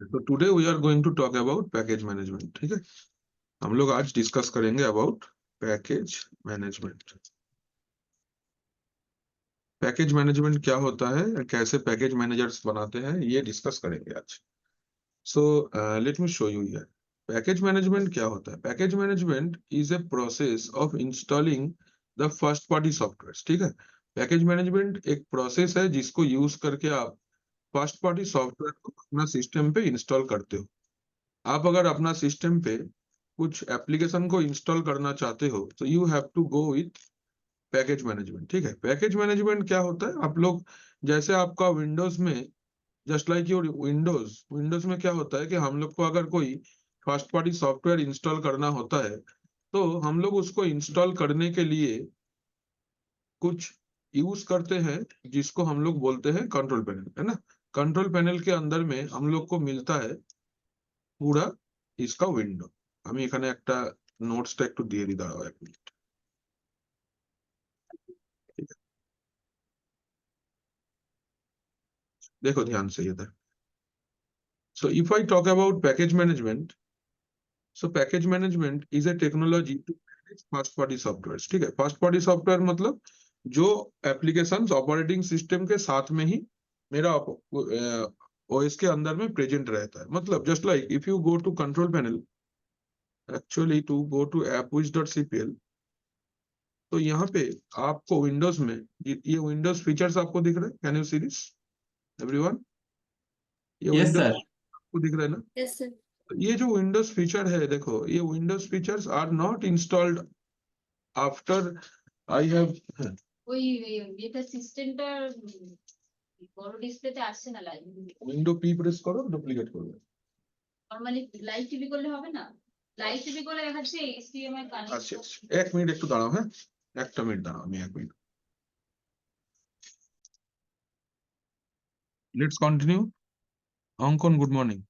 तो today we are going to talk about package management. ठीक है, हम लोग आज डिस्कस करेंगे about package management. Package management क्या होता है, कैसे पैकेज मैनेजर्स बनाते हैं, ये डिस्कस करेंगे आज। So let me show you here. Package management क्या होता है? Package management is a process of installing the first party software. ठीक है, पैकेज मैनेजमेंट एक प्रोसेस है जिसको यूज करके आप फर्स्ट पार्टी सॉफ्टवेयर को अपना सिस्टम पे इंस्टॉल करते हो। आप अगर अपना सिस्टम पे कुछ एप्लीकेशन को इंस्टॉल करना चाहते हो तो you have to go with package management. ठीक है, पैकेज मैनेजमेंट क्या होता है? आप लोग जैसे आपका विंडोज में, just like your Windows Windows में क्या होता है कि हम लोग को अगर कोई फर्स्ट पार्टी सॉफ्टवेयर इंस्टॉल करना होता है तो हम लोग उसको इंस्टॉल करने के लिए कुछ यूज करते हैं जिसको हम लोग बोलते हैं कंट्रोल पैनल, है ना। कंट्रोल पैनल के अंदर में हम लोग को मिलता है পুরা इसका विंडो। আমি এখানে একটা নোটসটা একটু দিয়ে দিই, দাঁড়াও এক মিনিট। ठीक है, देखो ध्यान से इधर। So if I talk about package management, so package management is a technology to manage first party software. ठीक है, फर्स्ट पार्टी सॉफ्टवेयर मतलब जो एप्लीकेशंस ऑपरेटिंग सिस्टम के साथ में ही मेरा ओएस के अंदर में प्रेजेंट रहता है। मतलब just like if you go to control panel, actually to go to appwiz.cpl, तो यहाँ पे आपको विंडोज में ये विंडोज फीचर्स आपको दिख रहे हैं। Can you see this everyone? ये यस विंडोज सर। आपको दिख रहा है ना? Yes sir. तो ये जो विंडोज फीचर है, देखो ये Windows features are not installed after I have. ওই এটা সিস্টেমটা বড় ডিসপ্লেতে আসছে না লাইভ। উইন্ডো পি প্রেস করো, ডুপ্লিকেট করবে। নরমালি লাইভ টিভি করলে হবে না? লাইভ টিভি করলে দেখাচ্ছে এইচডিএমআই কানেক্ট। আচ্ছা এক মিনিট একটু দাঁড়াও, হ্যাঁ একটা মিনিট দাঁড়াও, আমি এক মিনিট। Let's continue. अंकन गुड मॉर्निंग।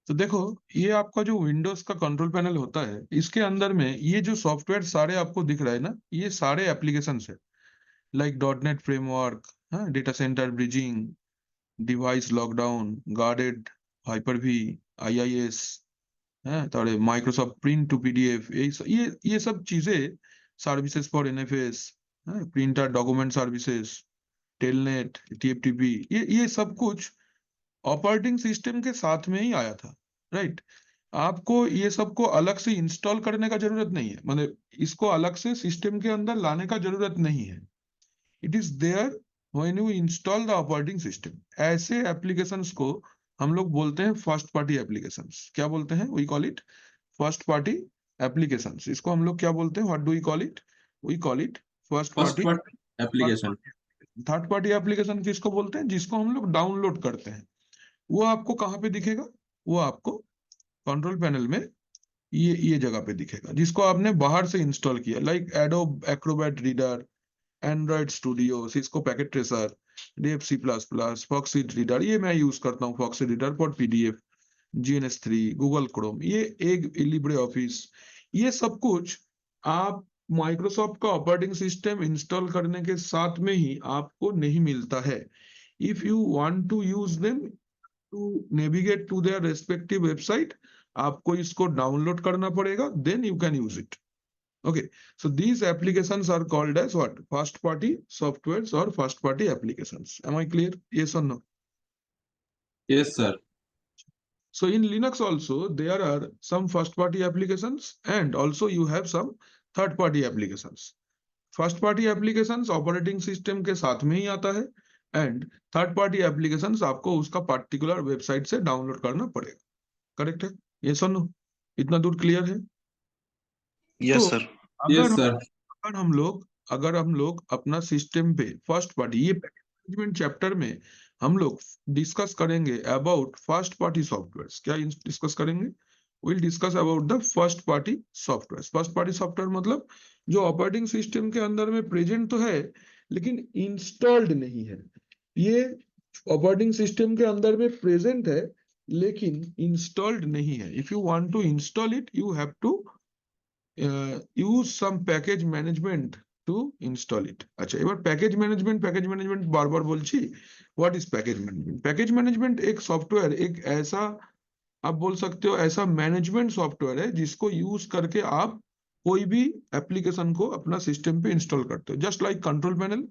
तो देखो ये आपका जो विंडोज का कंट्रोल पैनल होता है, इसके अंदर में ये जो सॉफ्टवेयर सारे आपको दिख रहा है ना, ये सारे एप्लीकेशंस है। लाइक डॉटनेट फ्रेमवर्क, हाँ, data centre bridging, device lockdown, guarded, Hyper-V, IIS, हाँ, तारे माइक्रोसॉफ्ट प्रिंट टू पीडीएफ, ये सब चीजें, सर्विसेज फॉर एनएफएस, हाँ, printer document services, telnet, TFTP, ये सब कुछ ऑपरेटिंग सिस्टम के साथ में ही आया था, राइट। आपको ये सबको अलग से इंस्टॉल करने का जरूरत नहीं है, मतलब इसको अलग से सिस्टम के अंदर लाने का जरूरत नहीं है। It is there when you install the operating system. ऐसे एप्लीकेशंस को हम लोग बोलते हैं फर्स्ट पार्टी एप्लीकेशंस। क्या बोलते हैं? We call it first party applications. इसको हम लोग क्या बोलते हैं? What do we call it? We call it first first party. Part application. Third party application किसको बोलते हैं? जिसको हम लोग डाउनलोड करते हैं। वो आपको कहाँ पे दिखेगा? वो आपको कंट्रोल पैनल में ये जगह पे दिखेगा, जिसको आपने बाहर से इंस्टॉल किया, like Adobe Acrobat Reader, Android Studio, Cisco Packet Tracer, DFC++, Foxit Reader. ये मैं यूज करता हूँ, Foxit Reader for PDF, GNS3, Google Chrome, ये एक लिब्रे ऑफिस। ये सब कुछ आप माइक्रोसॉफ्ट का ऑपरेटिंग सिस्टम इंस्टॉल करने के साथ में ही आपको नहीं मिलता है। If you want to use them to navigate to their respective website, आपको इसको डाउनलोड करना पड़ेगा, then you can use it. Okay, so these applications are called as what? First party softwares or first party applications. Am I clear? Yes or no? Yes sir. So in Linux also there are some first party applications and also you have some third party applications. First party applications operating system के साथ में ही आता है and third party applications आपको उसका particular website से download करना पड़ेगा। करेक्ट है? Yes or no? इतना दूर क्लियर है? यस तो सर। अगर यस सर। अगर हम लोग अपना सिस्टम पे फर्स्ट पार्टी, ये पैकेज मैनेजमेंट चैप्टर में हम लोग डिस्कस करेंगे अबाउट फर्स्ट पार्टी सॉफ्टवेयर। क्या डिस्कस करेंगे? Will discuss about the first party software. First party software मतलब जो ऑपरेटिंग सिस्टम के अंदर में प्रेजेंट तो है लेकिन इंस्टॉल्ड नहीं है। ये ऑपरेटिंग सिस्टम के अंदर में प्रेजेंट है लेकिन इंस्टॉल्ड नहीं है। If you want to install it you have to use some package management to install it। अच्छा, এবার প্যাকেজ ম্যানেজমেন্ট বারবার বলছি। What is package management? Package management एक सॉफ्टवेयर, एक ऐसा आप बोल सकते हो ऐसा मैनेजमेंट सॉफ्टवेयर है जिसको यूज करके आप कोई भी एप्लीकेशन को अपना सिस्टम पे इंस्टॉल करते हो। जस्ट लाइक कंट्रोल पैनल,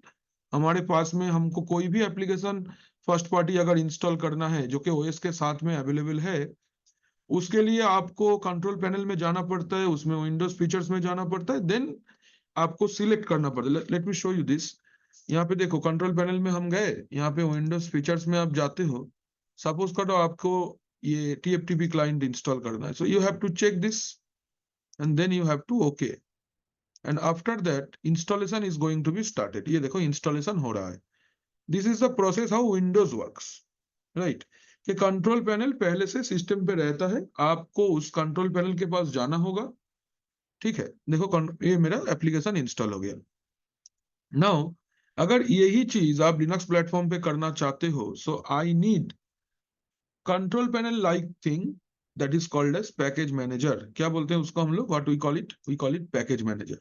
हमारे पास में हमको कोई भी एप्लीकेशन फर्स्ट पार्टी अगर इंस्टॉल करना है जो कि ओएस के साथ में अवेलेबल है, उसके लिए आपको कंट्रोल पैनल में जाना पड़ता है, उसमें विंडोज फीचर्स में जाना पड़ता है, देन आपको सिलेक्ट करना पड़ता है। Let me show you this. यहाँ पे देखो कंट्रोल पैनल में हम गए, यहाँ पे विंडोज फीचर्स में आप जाते हो। सपोज करो आपको ये TFTP क्लाइंट इंस्टॉल करना है, so you have to check this and then you have to okay, and after that installation is going to be started. ये देखो इंस्टॉलेशन हो रहा है। This is the process how Windows works, right. कि control panel पहले से system पे रहता है, आपको उस कंट्रोल पैनल के पास जाना होगा, ठीक है। देखो ये मेरा एप्लीकेशन इंस्टॉल हो गया। नाउ अगर यही चीज आप लिनक्स प्लेटफॉर्म पे करना चाहते हो, so I need control panel like thing that is called as package manager. क्या बोलते हैं उसको हम लोग? What we call it package manager.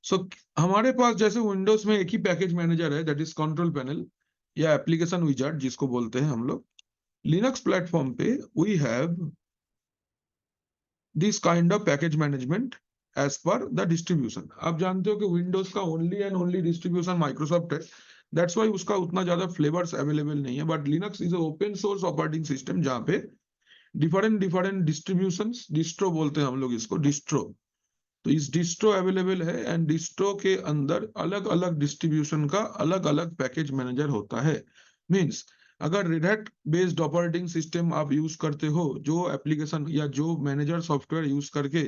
So हमारे पास जैसे विंडोज में एक ही पैकेज मैनेजर है दैट इज कंट्रोल पैनल या एप्लीकेशन विजार्ड जिसको बोलते हैं हम लोग, लिनक्स प्लेटफॉर्म पे we have this kind of package management as per the distribution. आप जानते हो कि विंडोज का only and only distribution Microsoft है, दैट्स वाई उसका उतना ज्यादा फ्लेवर्स अवेलेबल नहीं है। But Linux is open source operating system जहाँ पे डिफरेंट डिस्ट्रीब्यूशंस, डिस्ट्रो बोलते हैं हम लोग इसको, डिस्ट्रो। तो इस डिस्ट्रो अवेलेबल है एंड डिस्ट्रो के अंदर अलग अलग डिस्ट्रीब्यूशन का अलग अलग पैकेज मैनेजर होता है। मींस अगर red Hat based operating system आप यूज करते हो, जो एप्लीकेशन या जो मैनेजर सॉफ्टवेयर यूज करके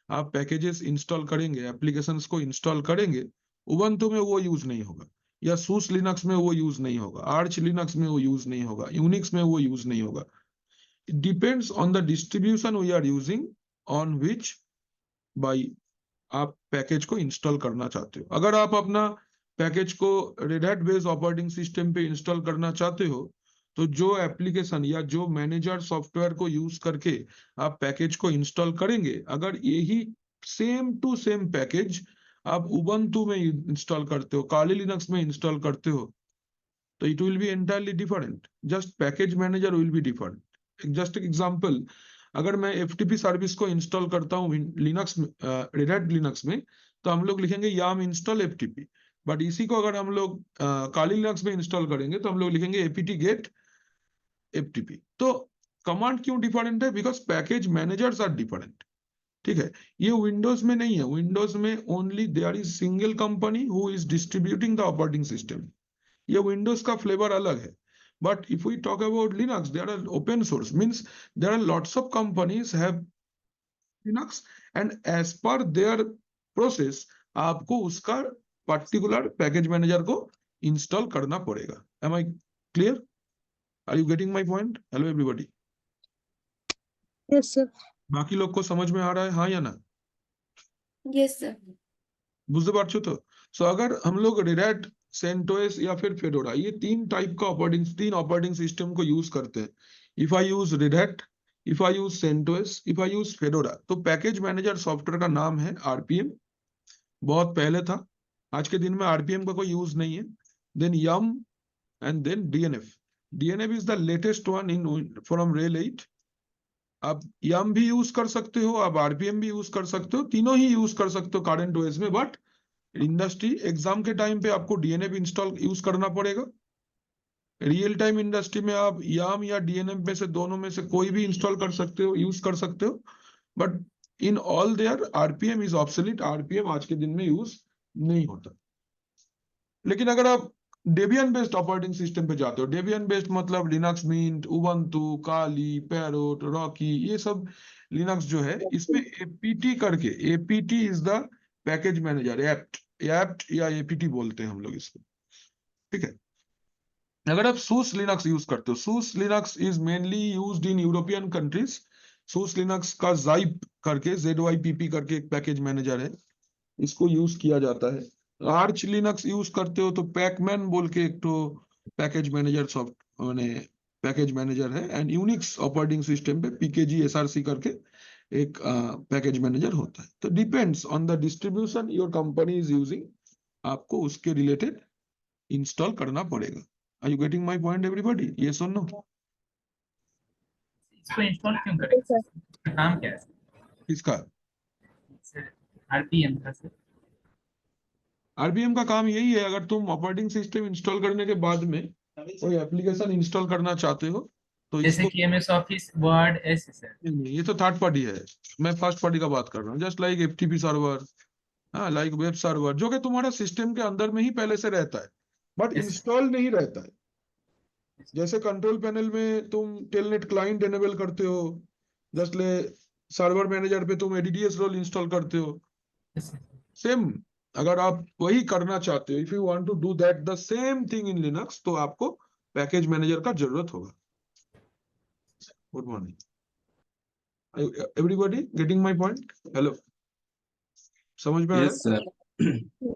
आप पैकेजेस इंस्टॉल करेंगे, एप्लीकेशंस को इंस्टॉल करेंगे, उबंटू में वो यूज नहीं होगा, या सूस लिनक्स में वो यूज नहीं होगा, आर्च लिनक्स में वो यूज नहीं होगा, यूनिक्स में वो यूज नहीं होगा। It depends on the distribution we are using on which by आप पैकेज को इंस्टॉल करना चाहते हो। अगर आप अपना पैकेज को Red Hat based operating system पे इंस्टॉल करना चाहते हो, तो जो एप्लीकेशन या जो मैनेजर सॉफ्टवेयर को यूज करके आप पैकेज को इंस्टॉल करेंगे, अगर यही सेम टू सेम पैकेज आप उबंटू में इंस्टॉल करते हो, काली लिनक्स में इंस्टॉल करते हो, तो it will be entirely different. Just package manager will be different. Just example, अगर मैं FTP सर्विस को इंस्टॉल करता हूँ लिनक्स में, रेड हैट लिनक्स में, तो हम लोग लिखेंगे याम इंस्टॉल FTP। बट इसी को अगर हम लोग काली लिनक्स में इंस्टॉल करेंगे तो हम लोग लिखेंगे apt get FTP। तो कमांड क्यों डिफरेंट है? Because package managers are different, ठीक है। ये विंडोज में नहीं है। विंडोज में only there is single company who is distributing the operating system, ये विंडोज का फ्लेवर अलग है। But if we talk about Linux, there are open source, means there are lots of companies have Linux, and as per their process आपको उसका particular package manager को install करना पड़ेगा। Am I clear? Are you getting my point? Hello everybody. Yes, sir. बाकी लोग को समझ में आ रहा है, हाँ या ना? Yes, sir. बुझते पारছো तो? सो अगर हम लोग रेड हैट, सेंटोस या फिर फेडोरा, ये तीन ऑपरेटिंग सिस्टम को यूज करते हैं। If I use Red Hat, if I use CentOS, if I use Fedora, तो पैकेज मैनेजर सॉफ्टवेयर का नाम है RPM। बहुत पहले था, आज के दिन में RPM का कोई यूज नहीं है। Then yum and then DNF। DNF is the latest one in from रेल 8। आप यम भी यूज कर सकते हो, आप RPM भी यूज कर सकते हो, तीनों ही यूज कर सकते हो करंट OS में। बट इंडस्ट्री एग्जाम के टाइम पे आपको DNF इंस्टॉल यूज करना पड़ेगा। रियल टाइम इंडस्ट्री में आप याम या DNF में से दोनों में से कोई भी इंस्टॉल कर सकते हो, यूज कर सकते हो। But in all their RPM is obsolete. RPM आज के दिन में यूज नहीं होता। लेकिन अगर आप डेबियन बेस्ड ऑपरेटिंग सिस्टम पे जाते हो, डेबियन बेस्ड मतलब लिनक्स मिंट, उबंटू, काली, पैरोट, रॉकी, ये सब लिनक्स जो है, इसमें APT करके, APT is the package manager, apt या APT बोलते हैं हम लोग इसको, ठीक है। अगर आप सूस लिनक्स यूज करते हो, SUSE Linux is mainly used in European countries. SUSE Linux का ज़ाइप करके, ZYPP करके एक पैकेज मैनेजर है, इसको यूज किया जाता है। आर्च लिनक्स यूज करते हो तो पैकमैन बोल के एक तो पैकेज मैनेजर सॉफ्ट माने पैकेज मैनेजर है। एंड यूनिक्स ऑपरेटिंग सिस्टम पे PKG SRC करके एक पैकेज मैनेजर होता है। तो depends on the distribution your company is using, आपको उसके रिलेटेड इंस्टॉल करना पड़ेगा। Are you getting my point everybody? Yes और नो? इसको इंस्टॉल क्यों करें सर। इसका काम क्या है किसका? सर? आरपीएम का सर। आरबीएम का काम यही है, अगर तुम ऑपरेटिंग सिस्टम इंस्टॉल करने के बाद में कोई एप्लीकेशन इंस्टॉल करना चाहते हो तो जैसे इसको कि एमएस ऑफिस वर्ड ऐसे सर। नहीं, ये तो थर्ड पार्टी है, मैं फर्स्ट पार्टी का बात कर रहा हूँ। जस्ट लाइक एफटीपी सर्वर, हाँ, लाइक वेब सर्वर, जो कि तुम्हारा सिस्टम के अंदर में ही पहले से रहता है बट Yes. इंस्टॉल नहीं रहता है। जैसे कंट्रोल पैनल में तुम टेलनेट क्लाइंट एनेबल करते हो, जस्ट ले सर्वर मैनेजर पे तुम एडीडीएस रोल इंस्टॉल करते हो, Yes, sir. सेम अगर आप वही करना चाहते हो, if you want to do that the same thing in Linux, तो आपको पैकेज मैनेजर का जरूरत होगा। Good morning everybody, getting my point? Hello, समझ में आ रहा है? Yes, sir.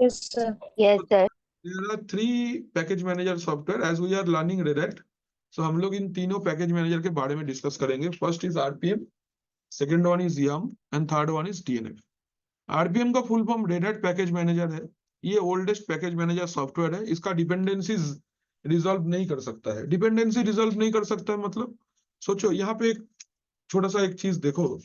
Yes, sir. Yes, sir. There are three package manager software as we are learning Red Hat. So हम लोग इन तीनों पैकेज मैनेजर के बारे में डिस्कस करेंगे। First is RPM, second one is YAML and third one is DNF। RPM का full form red hat package manager है। ये ओल्डेस्ट पैकेज मैनेजर सॉफ्टवेयर है। इसका डिपेंडेंसीज रिजॉल्व नहीं कर सकता है। डिपेंडेंसी रिजॉल्व नहीं कर सकता है मतलब, सोचो यहाँ पे एक छोटा सा एक चीज देखो,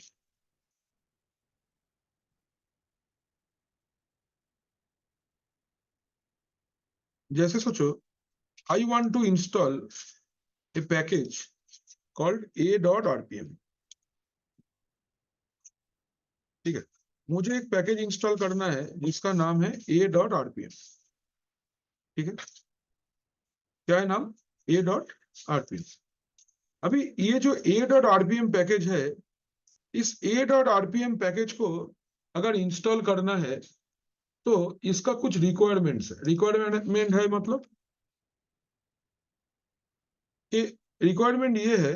जैसे सोचो I want to install a package called a.rpm, ठीक है। मुझे एक पैकेज इंस्टॉल करना है जिसका नाम है a.rpm, ठीक है। क्या है नाम? a.rpm। अभी ये जो a.rpm पैकेज है, इस a.rpm पैकेज को अगर इंस्टॉल करना है तो इसका कुछ रिक्वायरमेंट्स है। रिक्वायरमेंट है मतलब कि रिक्वायरमेंट ये है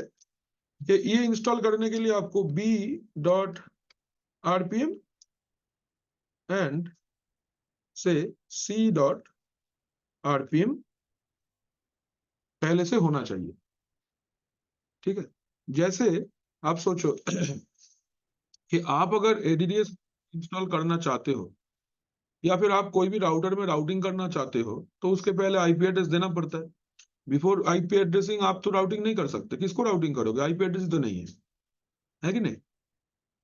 कि ये इंस्टॉल करने के लिए आपको b.rpm एंड से c.rpm पहले से होना चाहिए, ठीक है। जैसे आप सोचो कि आप अगर एडीडीएस इंस्टॉल करना चाहते हो या फिर आप कोई भी राउटर में राउटिंग करना चाहते हो तो उसके पहले आईपी एड्रेस देना पड़ता है। बिफोर आईपी एड्रेसिंग आप तो राउटिंग नहीं कर सकते। किसको राउटिंग करोगे? आईपी एड्रेस तो नहीं है कि नहीं?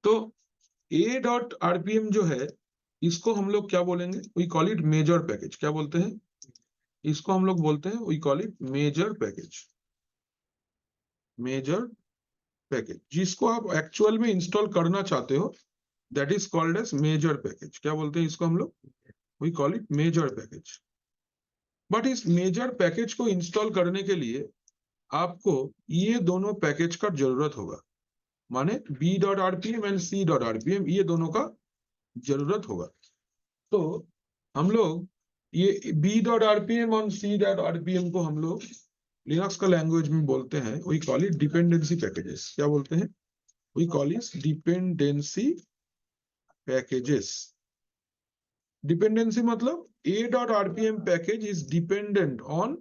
तो a.rpm जो है, इसको हम लोग क्या बोलेंगे? We call it major package. क्या बोलते हैं इसको? हम लोग बोलते हैं we call it major package. Major package जिसको आप एक्चुअल में इंस्टॉल करना चाहते हो, that is called as major package. क्या बोलते हैं इसको हम लोग? We call it major package. But इस मेजर पैकेज को इंस्टॉल करने के लिए आपको ये दोनों पैकेज का जरूरत होगा, माने b.rpm एंड c.rpm, ये दोनों का जरूरत होगा। तो हम लोग ये b.rpm और c.rpm को हम लोग लिनक्स का लैंग्वेज में बोलते हैं, we call it dependency packages. क्या बोलते हैं? We call it dependency packages. Dependency मतलब a.rpm package is dependent on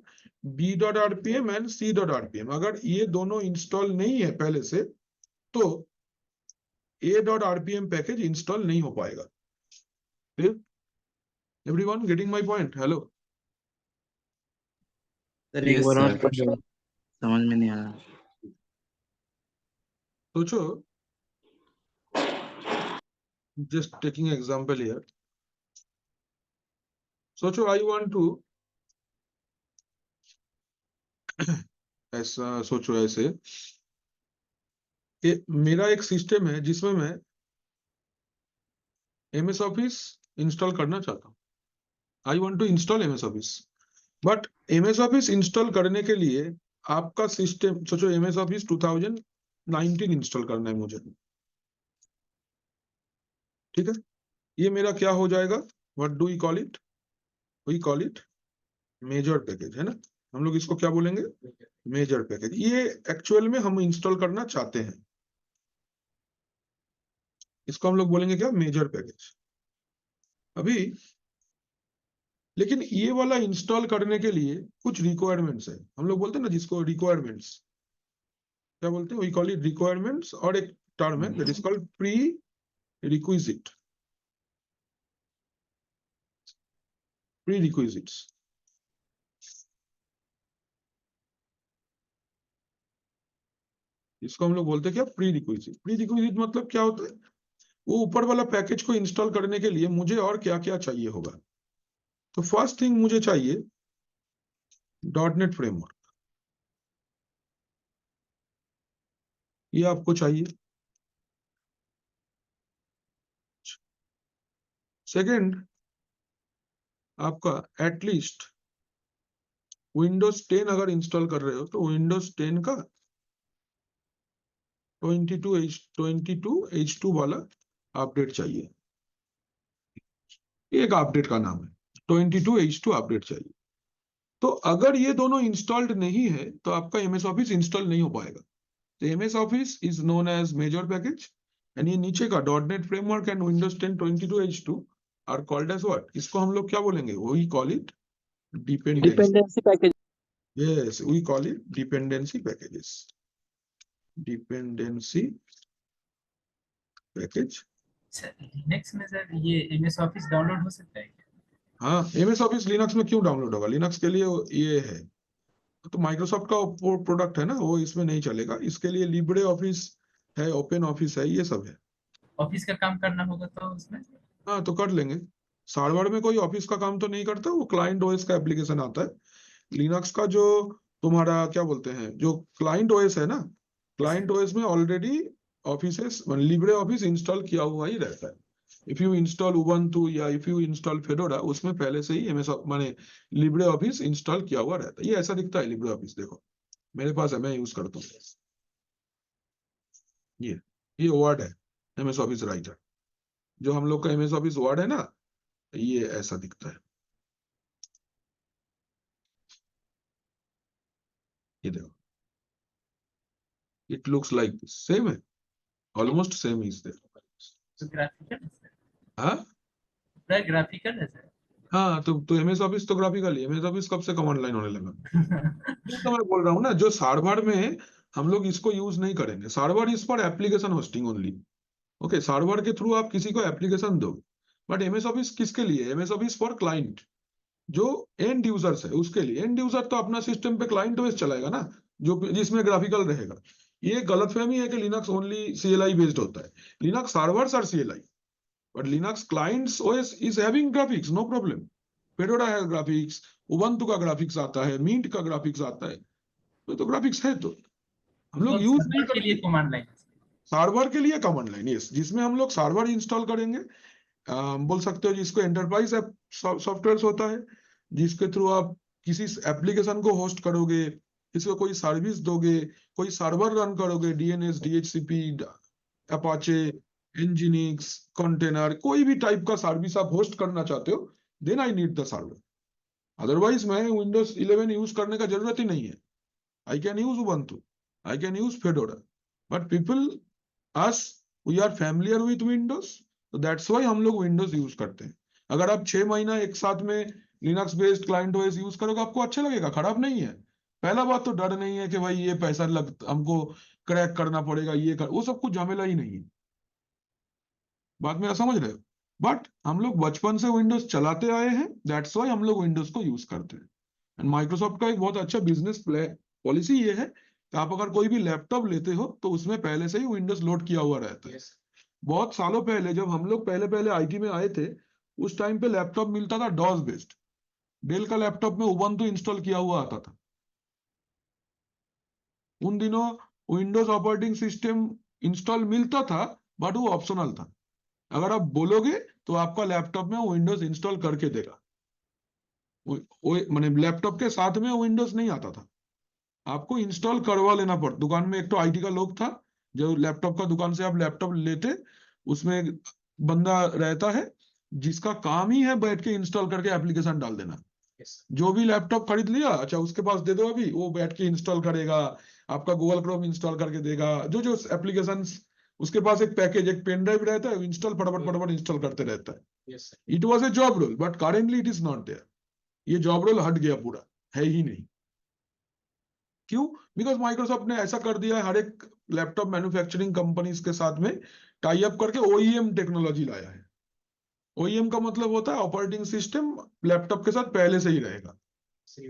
b.rpm and c.rpm। अगर ये दोनों इंस्टॉल नहीं है पहले से तो a.rpm पैकेज इंस्टॉल नहीं हो पाएगा। Everyone getting my point? Hello, sir एक Yes, बार और sir. पढ़िए, समझ में नहीं आया। सोचो, जस्ट टेकिंग एग्जांपल हियर, सोचो आई वांट टू ऐसा सोचो ऐसे कि मेरा एक सिस्टम है जिसमें मैं एमएस ऑफिस इंस्टॉल करना चाहता हूँ। I want to install MS Office, but MS Office install करने के लिए आपका सिस्टम, सोचो एमएस ऑफिस 2019 इंस्टॉल करना है मुझे, ठीक है। ये मेरा क्या हो जाएगा? What do we call it? We call it major package, है ना। हम लोग इसको क्या बोलेंगे? Major package. ये एक्चुअल में हम इंस्टॉल करना चाहते हैं, इसको हम लोग बोलेंगे क्या? Major package. अभी लेकिन ये वाला इंस्टॉल करने के लिए कुछ रिक्वायरमेंट्स है। हम लोग बोलते हैं ना जिसको रिक्वायरमेंट्स, क्या बोलते हैं? वी कॉल इट रिक्वायरमेंट्स, और एक टर्म है that is called pre requisite. Pre requisites. इसको हम लोग बोलते हैं क्या, प्री रिक्विजिट। प्री रिक्विजिट मतलब क्या होता है, वो ऊपर वाला पैकेज को इंस्टॉल करने के लिए मुझे और क्या क्या चाहिए होगा। तो फर्स्ट थिंग मुझे चाहिए .NET फ्रेमवर्क, ये आपको चाहिए। सेकंड, आपका एटलीस्ट विंडोज 10 अगर इंस्टॉल कर रहे हो तो विंडोज 10 का 22H2 वाला अपडेट चाहिए। एक अपडेट का नाम है 22H2 अपडेट चाहिए। तो अगर ये दोनों इंस्टॉल्ड नहीं है तो आपका MS ऑफिस इंस्टॉल नहीं हो पाएगा। तो MS office is known as major package, and ये नीचे का .NET framework and Windows 10 22H2 are called as what, इसको हम लोग क्या बोलेंगे, we call it dependency. Dependency package. Yes, we call it dependency packages. Dependency package. Sir Linux में sir ये एमएस ऑफिस डाउनलोड हो सकता है क्या? हाँ, MS ऑफिस लिनक्स में क्यों डाउनलोड होगा, लिनक्स के लिए ये है, तो माइक्रोसॉफ्ट का प्रोडक्ट है ना, वो इसमें नहीं चलेगा। इसके लिए लिब्रे ऑफिस है, ओपन ऑफिस है, ये सब है। ऑफिस का काम करना होगा तो उसमें हाँ तो कर लेंगे। सार्वर में कोई ऑफिस का काम तो नहीं करता, वो क्लाइंट ओएस का एप्लीकेशन आता है। लिनक्स का जो तुम्हारा क्या बोलते हैं, जो क्लाइंट ओएस है ना, क्लाइंट ओएस में already offices Libre office install किया हुआ ही रहता है। इफ यू इंस्टॉल उबंटू या इफ यू इंस्टॉल फेडोरा, उसमें पहले से ही एमएस माने लिब्रे ऑफिस इंस्टॉल किया हुआ रहता है। ये ऐसा दिखता है लिब्रे ऑफिस, देखो मेरे पास है, मैं यूज करता हूँ। ये वर्ड है, एमएस ऑफिस राइटर, जो हम लोग का एमएस ऑफिस वर्ड है ना, ये ऐसा दिखता है। ये देखो, it looks like this, same है, ऑलमोस्ट सेम इज देयर। तो ग्राफिकल है सर, हाँ पूरा ग्राफिकल है सर। हाँ, तो एमएस ऑफिस तो ग्राफिकल ही, एमएस ऑफिस कब से कमांड लाइन होने लगा। तो मैं बोल रहा हूँ ना, जो सर्वर में हम लोग इसको यूज नहीं करेंगे, server is for application hosting only. Okay, server के थ्रू आप किसी को एप्लीकेशन दो, बट एमएस ऑफिस किसके लिए, एमएस ऑफिस फॉर क्लाइंट, जो एंड यूजर्स है उसके लिए। एंड यूजर तो अपना सिस्टम पे क्लाइंट ओएस चलाएगा ना, जो जिसमें ग्राफिकल रहेगा। ये गलतफहमी है कि लिनक्स ओनली CLI बेस्ड होता है। Linux servers are CLI, but Linux clients OS is having graphics, no problem. Fedora है ग्राफिक्स, उबंटू का ग्राफिक्स आता है, मिंट का ग्राफिक्स आता है, तो ग्राफिक्स है। तो हम लोग यूज नहीं सर्वर के लिए करते। कमांड लाइन सर्वर के लिए कमांड लाइन, यस, जिसमें हम लोग सर्वर इंस्टॉल करेंगे। बोल सकते हो जिसको एंटरप्राइज सॉफ्टवेयर होता है, जिसके थ्रू आप किसी एप्लीकेशन को होस्ट करोगे, किसी को कोई सर्विस दोगे, कोई सर्वर रन करोगे, DNS DHCP Apache Nginx container, कोई भी टाइप का सर्विस आप होस्ट करना चाहते हो, then I need the server. Otherwise मैं विंडोज 11 यूज करने का जरूरत ही नहीं है। I can use Ubuntu, I can use Fedora, but people as we are familiar with Windows, तो दैट्स वाई हम लोग विंडोज यूज करते हैं। अगर आप 6 महीना एक साथ में Linux based client OS use करोगे, आपको अच्छा लगेगा, खराब नहीं है। पहला बात तो डर नहीं है कि भाई ये पैसा लग हमको क्रैक करना पड़ेगा, वो सब कुछ झमेला ही नहीं है। बात मेरा समझ रहे हो। बट हम लोग बचपन से विंडोज चलाते आए हैं, दैट्स वाई हम लोग विंडोज को यूज करते हैं। एंड माइक्रोसॉफ्ट का एक बहुत अच्छा बिजनेस पॉलिसी ये है कि आप अगर कोई भी लैपटॉप लेते हो तो उसमें पहले से ही विंडोज लोड किया हुआ रहता है। बहुत सालों पहले जब हम लोग पहले पहले IT में आए थे, उस टाइम पे लैपटॉप मिलता था डॉस बेस्ड। डेल का लैपटॉप में उबंटू इंस्टॉल किया हुआ आता था। उन दिनों विंडोज ऑपरेटिंग सिस्टम इंस्टॉल मिलता था, बट वो ऑप्शनल था। अगर आप बोलोगे तो आपका लैपटॉप में विंडोज इंस्टॉल करके देगा। माने लैपटॉप के साथ में विंडोज नहीं आता था, आपको इंस्टॉल करवा लेना पड़ता। दुकान में एक तो IT का लोग था, जो लैपटॉप का दुकान से आप लैपटॉप लेते, उसमें बंदा रहता है जिसका काम ही है बैठ के इंस्टॉल करके एप्लीकेशन डाल देना। जो भी लैपटॉप खरीद लिया, अच्छा उसके पास दे दो, अभी वो बैठ के इंस्टॉल करेगा, आपका गूगल क्रोम इंस्टॉल करके देगा, जो जो एप्लीकेशन। उसके पास एक पैकेज, एक पेन ड्राइव रहता है, इंस्टॉल फटाफट फटाफट इंस्टॉल करते रहता है। It was a job role, but currently it is not there. ये जॉब रोल हट गया, पूरा है ही नहीं। क्यों? बिकॉज माइक्रोसॉफ्ट ने ऐसा कर दिया है, हर एक लैपटॉप मैन्युफैक्चरिंग कंपनीज के साथ में टाई अप करके OEM टेक्नोलॉजी लाया है। OEM का मतलब होता है ऑपरेटिंग सिस्टम लैपटॉप के साथ पहले से ही रहेगा,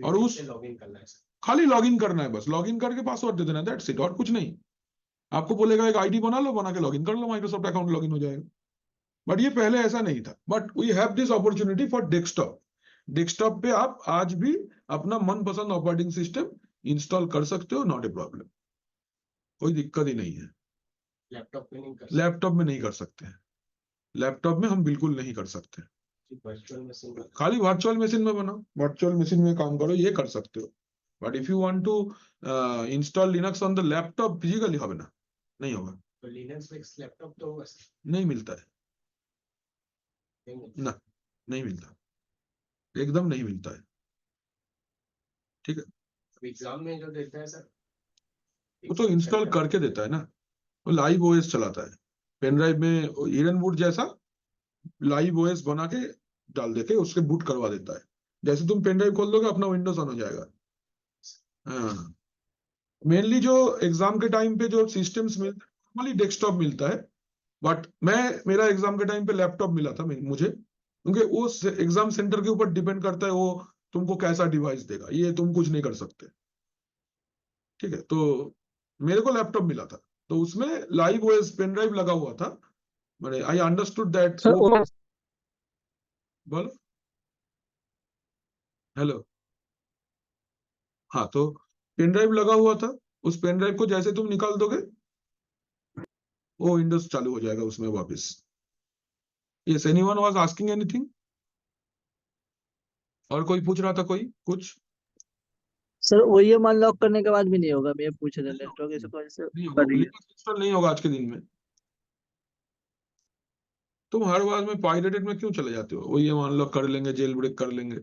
और उस लॉगिन करना है। खाली लॉगिन करना है, बस लॉगिन करके पासवर्ड दे देना, दैट्स इट, और कुछ नहीं। आपको बोलेगा एक आईडी बना लो, बना के लॉगिन कर लो, माइक्रोसॉफ्ट अकाउंट लॉगिन हो जाएगा। बट ये पहले ऐसा नहीं था। But we have this opportunity for desktop. Desktop पे आप आज भी अपना मनपसंद ऑपरेटिंग सिस्टम इंस्टॉल कर सकते हो, नॉट ए प्रॉब्लम, कोई दिक्कत ही नहीं है। लैपटॉप में नहीं कर लैपटॉप में नहीं कर सकते हैं, लैपटॉप में हम बिल्कुल नहीं कर सकते। सकते वर्चुअल मशीन खाली वर्चुअल मशीन में बनाओ, वर्चुअल मशीन में काम करो, ये कर सकते हो। But if you want to install Linux on the laptop physically होगा ना, नहीं होगा, तो लिनक्स में लैपटॉप तो होगा सर, नहीं मिलता है नहीं ना, नहीं मिलता, एकदम नहीं मिलता है। ठीक है, एग्जाम में जो देता है सर, वो तो इंस्टॉल करके देता है ना, वो लाइव ओएस चलाता है पेन ड्राइव में, इरनवुड जैसा लाइव ओएस बना के डाल देके उसके बूट करवा देता है। जैसे तुम पेन ड्राइव खोल दोगे अपना विंडोज ऑन हो जाएगा। हाँ, मेनली जो एग्जाम के टाइम पे जो सिस्टम्स मिलते हैं नॉर्मली डेस्कटॉप मिलता है। बट मेरा एग्जाम के टाइम पे लैपटॉप मिला था मुझे, क्योंकि वो एग्जाम सेंटर के ऊपर डिपेंड करता है वो तुमको कैसा डिवाइस देगा, ये तुम कुछ नहीं कर सकते। ठीक है, तो मेरे को लैपटॉप मिला था, तो उसमें लाइव ओएस पेन ड्राइव लगा हुआ था। मैंने आई अंडरस्टूड दैट। बोलो, हेलो। हाँ, तो पेन ड्राइव लगा हुआ था, उस पेन ड्राइव को जैसे तुम निकाल दोगे वो विंडोज चालू हो जाएगा उसमें वापस। Yes, anyone was asking anything? और कोई पूछ रहा था कोई कुछ? सर OEM अनलॉक करने के बाद भी नहीं होगा, मैं पूछ रहा नेटवर्क इशू की वजह से नहीं होगा, कर रही है। लिनक्स इंस्टॉल नहीं होगा आज के दिन में। तुम हर बार में पायरेटेड में क्यों चले जाते हो? वही हम अनलॉक कर लेंगे, जेल ब्रेक कर लेंगे।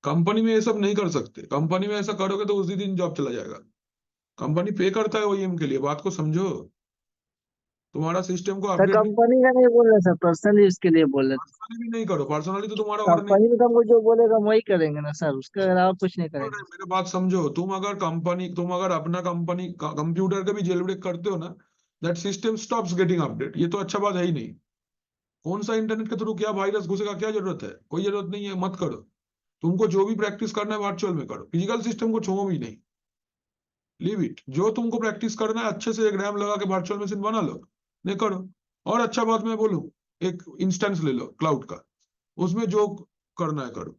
कंपनी में ये सब नहीं कर सकते। कंपनी में ऐसा करोगे तो उसी दिन जॉब चला जाएगा। कंपनी पे करता है ओईएम के लिए, बात को समझो। तुम्हारा सिस्टम को सर अपडेट कंपनी का नहीं बोल रहे सर, पर्सनली यूज के लिए बोल रहे थे। पर्सनली भी नहीं करो, पर्सनली तो तुम्हारा और नहीं। कंपनी में हमको जो बोलेगा हम वही करेंगे ना सर, उसके अलावा कुछ नहीं बोल रहे, करेंगे। मेरे बात समझो। तुम अगर अपना कंपनी कंप्यूटर का भी जेल ब्रेक करते हो ना, that system stops getting update. ये तो अच्छा बात है ही नहीं। कौन सा इंटरनेट के थ्रू क्या वायरस घुसेगा, क्या जरूरत है? कोई जरूरत नहीं है, मत करो। तुमको जो भी प्रैक्टिस करना है वर्चुअल में करो, फिजिकल सिस्टम को छुओ भी नहीं, लीव इट। जो तुमको प्रैक्टिस करना है अच्छे से एक रैम लगा के वर्चुअल मशीन बना लो, नहीं करो। और अच्छा बात मैं बोलूं, एक इंस्टेंस ले लो क्लाउड का, उसमें जो करना है करो।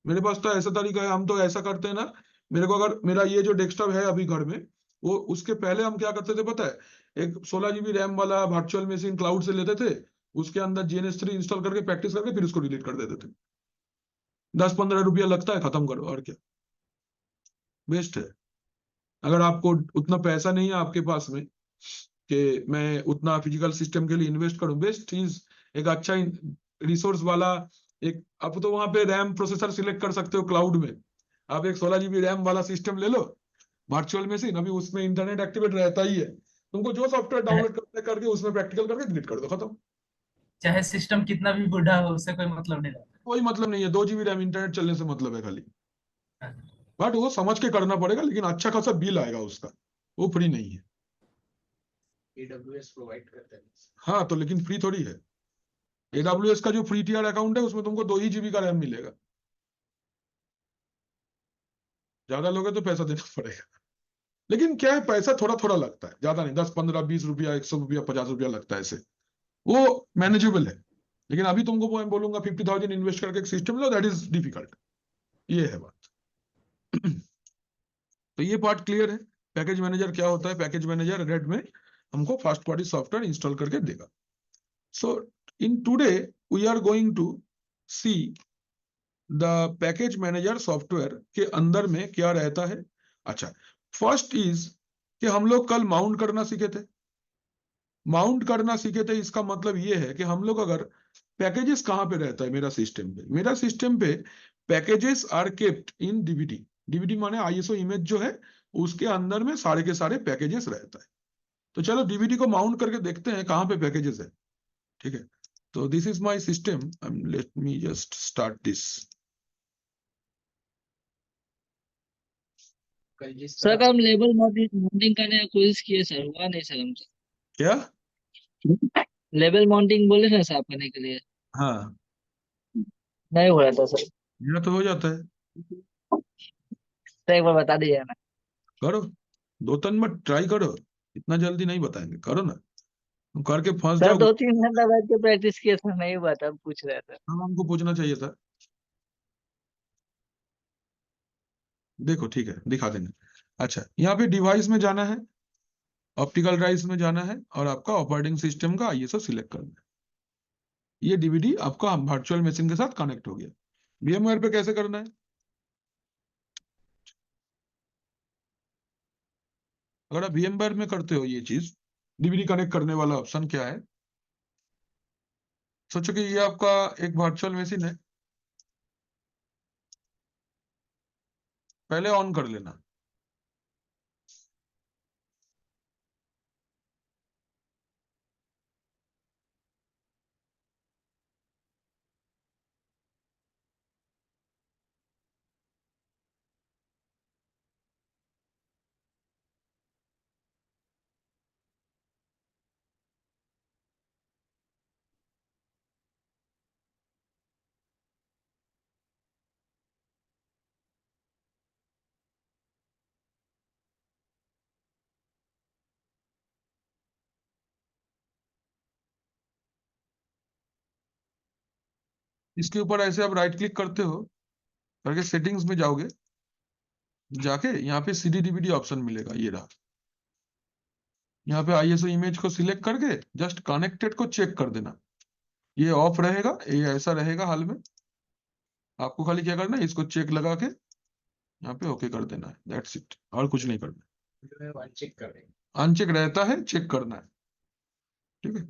मेरे पास तो ऐसा तरीका है, हम तो ऐसा करते हैं ना। मेरे को अगर मेरा ये जो डेस्कटॉप है अभी घर में, वो उसके पहले हम क्या करते थे पता है? एक 16 GB रैम वाला वर्चुअल मशीन क्लाउड से लेते थे, उसके अंदर GNS3 इंस्टॉल करके प्रैक्टिस करके फिर उसको डिलीट कर देते थे। 10-15 रुपया लगता है, खत्म करो, और क्या। बेस्ट है। अगर आपको उतना पैसा नहीं है आपके पास में कि मैं उतना फिजिकल सिस्टम के लिए इन्वेस्ट करूं, बेस्ट चीज एक अच्छा रिसोर्स वाला एक, आप तो वहां पे रैम प्रोसेसर सिलेक्ट कर सकते हो क्लाउड में। आप एक 16 GB रैम वाला सिस्टम ले लो, वर्चुअल मशीन, अभी उसमें इंटरनेट एक्टिवेट रहता ही है। तुमको जो सॉफ्टवेयर डाउनलोड करके उसमें प्रैक्टिकल करके डिलीट कर दो, खत्म। चाहे सिस्टम कितना भी बूढ़ा हो, उससे कोई मतलब नहीं रहता। कोई मतलब नहीं है, 2 GB रैम इंटरनेट चलने से मतलब है खाली। हाँ। बट वो समझ के करना पड़ेगा, लेकिन अच्छा खासा बिल आएगा उसका, वो फ्री नहीं है। AWS प्रोवाइड करता है। हाँ, तो लेकिन फ्री थोड़ी है। AWS का जो फ्री टियर अकाउंट है उसमें तुमको 2 ही GB का रैम मिलेगा। ज्यादा लोगे तो पैसा देना पड़ेगा। लेकिन क्या है, पैसा थोड़ा थोड़ा लगता है, ज्यादा नहीं, 10, 15, 20 रुपया, 100 रुपया, 50 रुपया लगता है ऐसे, वो मैनेजेबल है। लेकिन अभी तुमको मैं बोलूंगा 50,000 इन्वेस्ट करके एक system low, that is difficult. ये है बात। तो ये पार्ट क्लियर है। पैकेज मैनेजर क्या होता है? पैकेज मैनेजर रेड में हमको फर्स्ट पार्टी सॉफ्टवेयर इंस्टॉल करके देगा। So in today we are going to see the package manager software के अंदर में क्या रहता है। अच्छा, फर्स्ट इज कि हम लोग कल माउंट करना सीखे थे। माउंट करना सीखे थे, इसका मतलब ये है कि हम लोग अगर पैकेजेस कहां पे रहता है मेरा सिस्टम पे packages are kept in DVD. DVD माने ISO इमेज जो है, उसके अंदर में सारे के सारे पैकेजेस रहता है। तो चलो डीवीडी को माउंट करके देखते हैं कहां पे पैकेजेस है। ठीक है, तो this is my system, let me just start this. कल जिस सर हम लेबल माउंटिंग करने का कोशिश किए सर, हुआ नहीं सर हमसे। क्या? लेबल माउंटिंग बोले ना साफ करने के लिए, हाँ, नहीं हो रहा था सर। मेरा तो हो जाता है। तो एक बार बता दीजिए ना। करो, 2-3 बार ट्राई करो। इतना जल्दी नहीं बताएंगे, करो ना, तुम करके फंस सर जाओ। 2-3 घंटा बैठ के प्रैक्टिस किया था, नहीं हुआ था, पूछ रहे थे। हम हमको पूछना चाहिए था। देखो ठीक है, दिखा देंगे। अच्छा, यहाँ पे डिवाइस में जाना है, ऑप्टिकल ड्राइव में जाना है, और आपका ऑपरेटिंग सिस्टम का आईएसओ सिलेक्ट करना है। ये डीवीडी आपका वर्चुअल मशीन के साथ कनेक्ट हो गया। VMware पे कैसे करना है? अगर आप VMware में करते हो ये चीज, डीवीडी कनेक्ट करने वाला ऑप्शन क्या है? सोचो कि ये आपका एक वर्चुअल मशीन है, पहले ऑन कर लेना। इसके ऊपर ऐसे आप राइट क्लिक करते हो, करके सेटिंग्स में जाओगे, जाके यहाँ पे CD DVD ऑप्शन मिलेगा, ये रहा। यहाँ पे आईएसओ इमेज को सिलेक्ट करके जस्ट कनेक्टेड को चेक कर देना। ये ऑफ रहेगा, ये ऐसा रहेगा हाल में। आपको खाली क्या करना है, इसको चेक लगा के यहाँ पे ओके कर देना है, दैट्स इट, और कुछ नहीं करना। वन चेक कर रहे हैं। अनचेक रहता है, चेक करना है, ठीक है।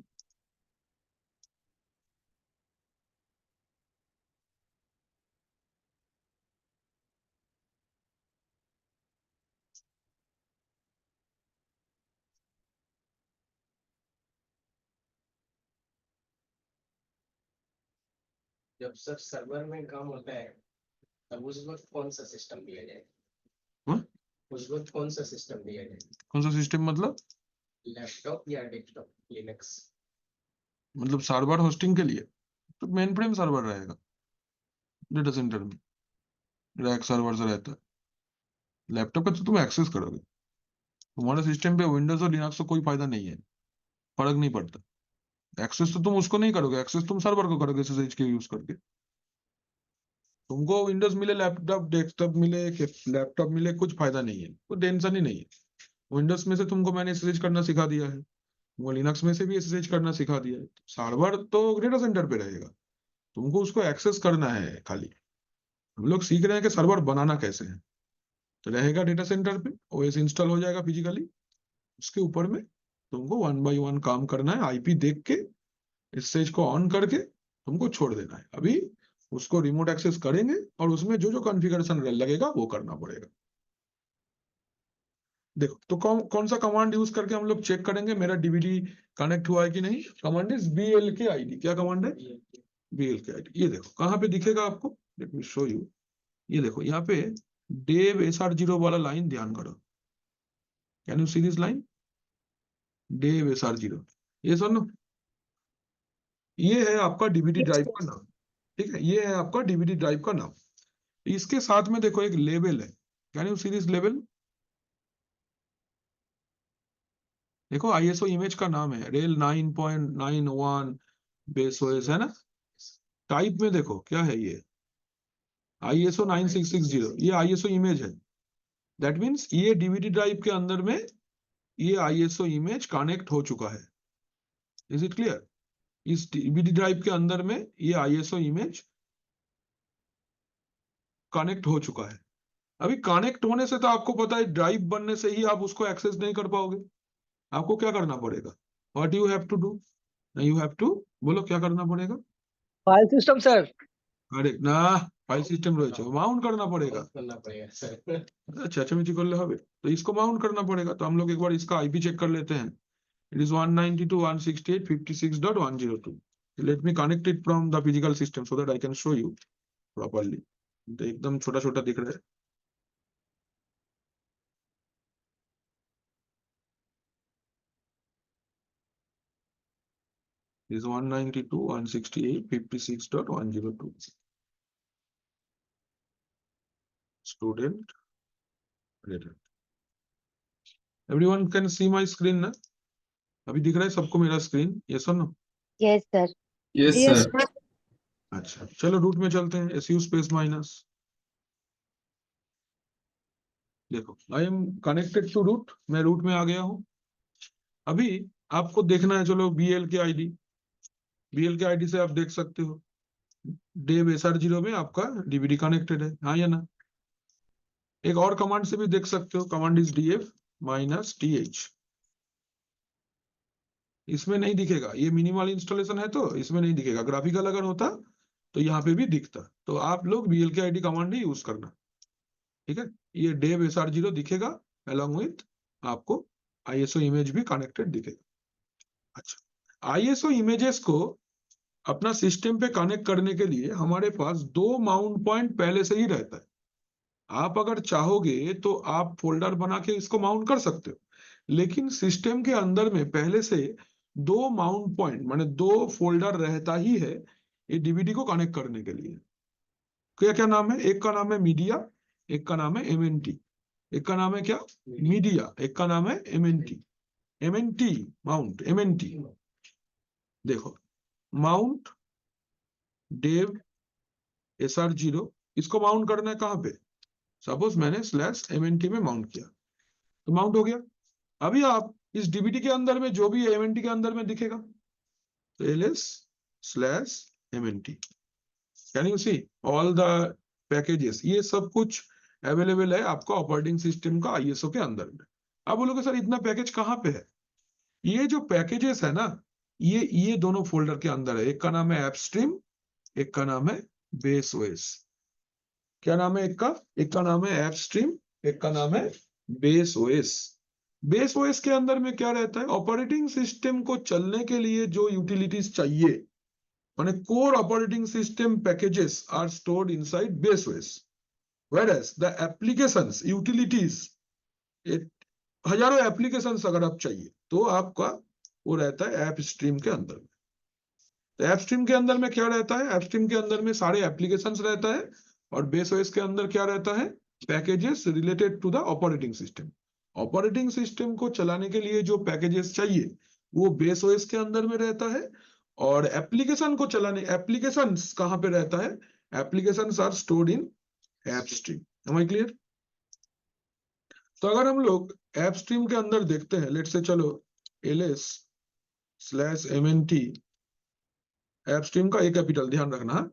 जब सर सर्वर में काम होता है तब उस वक्त कौन सा सिस्टम दिया जाए? हाँ? उस वक्त कौन सा सिस्टम दिया जाए? कौन सा सिस्टम मतलब? लैपटॉप या डेस्कटॉप, लिनक्स? मतलब सर्वर होस्टिंग के लिए तो मेन फ्रेम सर्वर रहेगा, डेटा सेंटर में रैक सर्वर से रहता है। लैपटॉप पे तो तुम एक्सेस करोगे, तुम्हारे सिस्टम पे विंडोज और लिनक्स तो कोई फायदा नहीं है, फर्क नहीं पड़ता। एक्सेस तो तुम उसको नहीं करोगे, एक्सेस तुम सर्वर को करोगे SSH के यूज करके। तुमको विंडोज मिले, लैपटॉप डेस्कटॉप मिले, लैपटॉप मिले, कुछ फायदा नहीं है, कोई टेंशन ही नहीं है। विंडोज में से तुमको मैंने SSH करना सिखा दिया है, वो लिनक्स में से भी SSH करना सिखा दिया है। सर्वर तो डेटा सेंटर पे रहेगा, तुमको उसको एक्सेस करना है खाली। हम लोग सीख रहे हैं कि सर्वर बनाना कैसे है। तो रहेगा डेटा सेंटर पे, OS इंस्टॉल हो जाएगा फिजिकली, उसके ऊपर में तुमको 1 बाय 1 काम करना है, IP देख के SSH को ऑन करके तुमको छोड़ देना है। अभी उसको रिमोट एक्सेस करेंगे और उसमें जो जो कॉन्फ़िगरेशन लगेगा वो करना पड़ेगा। देखो तो कौन सा कमांड यूज करके हम लोग चेक करेंगे मेरा डीवीडी कनेक्ट हुआ है कि नहीं? Command is BLK ID। क्या कमांड है? BLK ID। ये देखो कहाँ पे दिखेगा आपको, लेट मी शो यू। ये देखो यहाँ पे dev SR0 वाला लाइन ध्यान करो। Can you see this line? dev SR0, ये सुनो, ये है आपका डीवीडी ड्राइव का नाम, ठीक है। ये है आपका डीवीडी ड्राइव का नाम। इसके साथ में देखो एक लेबल है, can you see this label? देखो ISO इमेज का नाम है रेल 9.91 बेस OS, है ना। टाइप में देखो क्या है, ये ISO 9660, ये ISO इमेज है। दैट मीन्स ये डीवीडी ड्राइव के अंदर में ये ISO इमेज कनेक्ट हो चुका है। Is it clear? इस डीवीडी ड्राइव के अंदर में ये ISO इमेज कनेक्ट हो चुका है। अभी कनेक्ट होने से तो आपको पता है, ड्राइव बनने से ही आप उसको एक्सेस नहीं कर पाओगे। आपको क्या करना पड़ेगा? What you have to do? You have to, बोलो क्या करना पड़ेगा? File system sir. अरे ना, फाइल सिस्टम রয়েছে, माउंट करना पड़ेगा। करना पड़ेगा सर। अच्छा चेंज कर ले হবে, तो इसको माउंट करना पड़ेगा। तो हम लोग एक बार इसका IP चेक कर लेते हैं। It is 192.168.56.102। Let me connect it from the physical system so that I can show you properly. तो एकदम छोटा छोटा दिख रहा है। is 192.168.56.102 student data। Everyone can see my screen ना? अभी दिख रहा है सबको मेरा स्क्रीन? यस और no? Yes, sir. Yes, Yes, sir. अच्छा, चलो रूट में चलते हैं। SU स्पेस माइनस, देखो I am connected to root, मैं रूट में आ गया हूं। अभी आपको देखना है, चलो BL के आईडी से आप देख सकते हो डेव SR0 में आपका DVD कनेक्टेड है, हाँ या ना? एक और कमांड से भी देख सकते हो, command is DF minus TH। इसमें नहीं दिखेगा, ये मिनिमल इंस्टॉलेशन है तो इसमें नहीं दिखेगा। ग्राफिकल अगर होता तो यहाँ पे भी दिखता। तो आप लोग BL के आईडी कमांड ही यूज करना, ठीक है? ये डेव SR0 दिखेगा अलॉन्ग विथ आपको ISO इमेज भी कनेक्टेड दिखेगा। अच्छा, ISO इमेजेस को अपना सिस्टम पे कनेक्ट करने के लिए हमारे पास 2 माउंट पॉइंट पहले से ही रहता है। आप अगर चाहोगे तो आप फोल्डर बना के इसको माउंट कर सकते हो, लेकिन सिस्टम के अंदर में पहले से 2 माउंट पॉइंट माने 2 फोल्डर रहता ही है ये DVD को कनेक्ट करने के लिए। क्या क्या नाम है? एक का नाम है मीडिया, एक का नाम है MNT। एक का नाम है क्या? मीडिया, एक का नाम है MNT। MNT माउंट, MNT देखो, माउंट डेव SR0, इसको माउंट करना है कहां पे? सपोज मैंने /MNT में माउंट किया तो माउंट हो गया। अभी आप इस DVD के अंदर में जो भी MNT के अंदर में दिखेगा तो ls/MNT, can you see all the packages, ये सब कुछ अवेलेबल है आपका ऑपरेटिंग सिस्टम का ISO के अंदर में। अब बोलोगे सर इतना पैकेज कहाँ पे है? ये जो पैकेजेस है ना, ये दोनों फोल्डर के अंदर है। एक का नाम है एपस्ट्रीम, एक का नाम है बेस OS। क्या नाम है? एक का नाम है एपस्ट्रीम, एक का नाम है बेस OS। बेस OS के अंदर में क्या रहता है? ऑपरेटिंग सिस्टम को चलने के लिए जो यूटिलिटीज चाहिए, माने core operating system packages are stored inside base OS, whereas the applications utilities, हजारों एप्लीकेशंस अगर आप चाहिए तो आपका वो रहता है ऐप स्ट्रीम के अंदर में। तो ऐप स्ट्रीम के अंदर में क्या रहता है? ऐप स्ट्रीम के अंदर में सारे एप्लीकेशंस रहता है, और बेस OS के अंदर क्या रहता है? Packages related to the operating system. Operating system को चलाने के लिए जो पैकेजेस चाहिए वो बेस OS के अंदर में रहता है, और एप्लीकेशन को चलाने, एप्लीकेशंस कहां पे रहता है? Applications are stored in app stream. Am I clear? तो अगर हम लोग ऐप स्ट्रीम के अंदर देखते हैं, लेट से चलो ls/MNT ऐप स्ट्रीम का A कैपिटल, ध्यान रखना।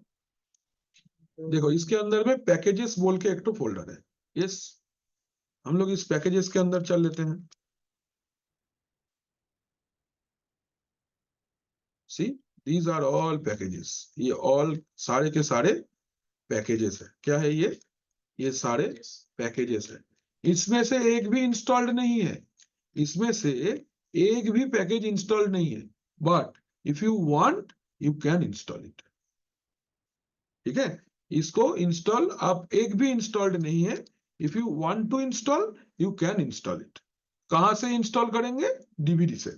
देखो इसके अंदर में पैकेजेस बोल के एक तो फोल्डर है। यस, हम लोग इस पैकेजेस के अंदर चल लेते हैं। See these are all packages, ये ऑल सारे के सारे पैकेजेस है। क्या है ये सारे पैकेजेस है। इसमें से एक भी इंस्टॉल्ड नहीं है, इसमें से एक भी पैकेज इंस्टॉल्ड नहीं है, but if you want you can install it. ठीक है, इसको इंस्टॉल, आप एक भी इंस्टॉल्ड नहीं है, if you want to install you can install it. कहां से इंस्टॉल करेंगे? DVD से।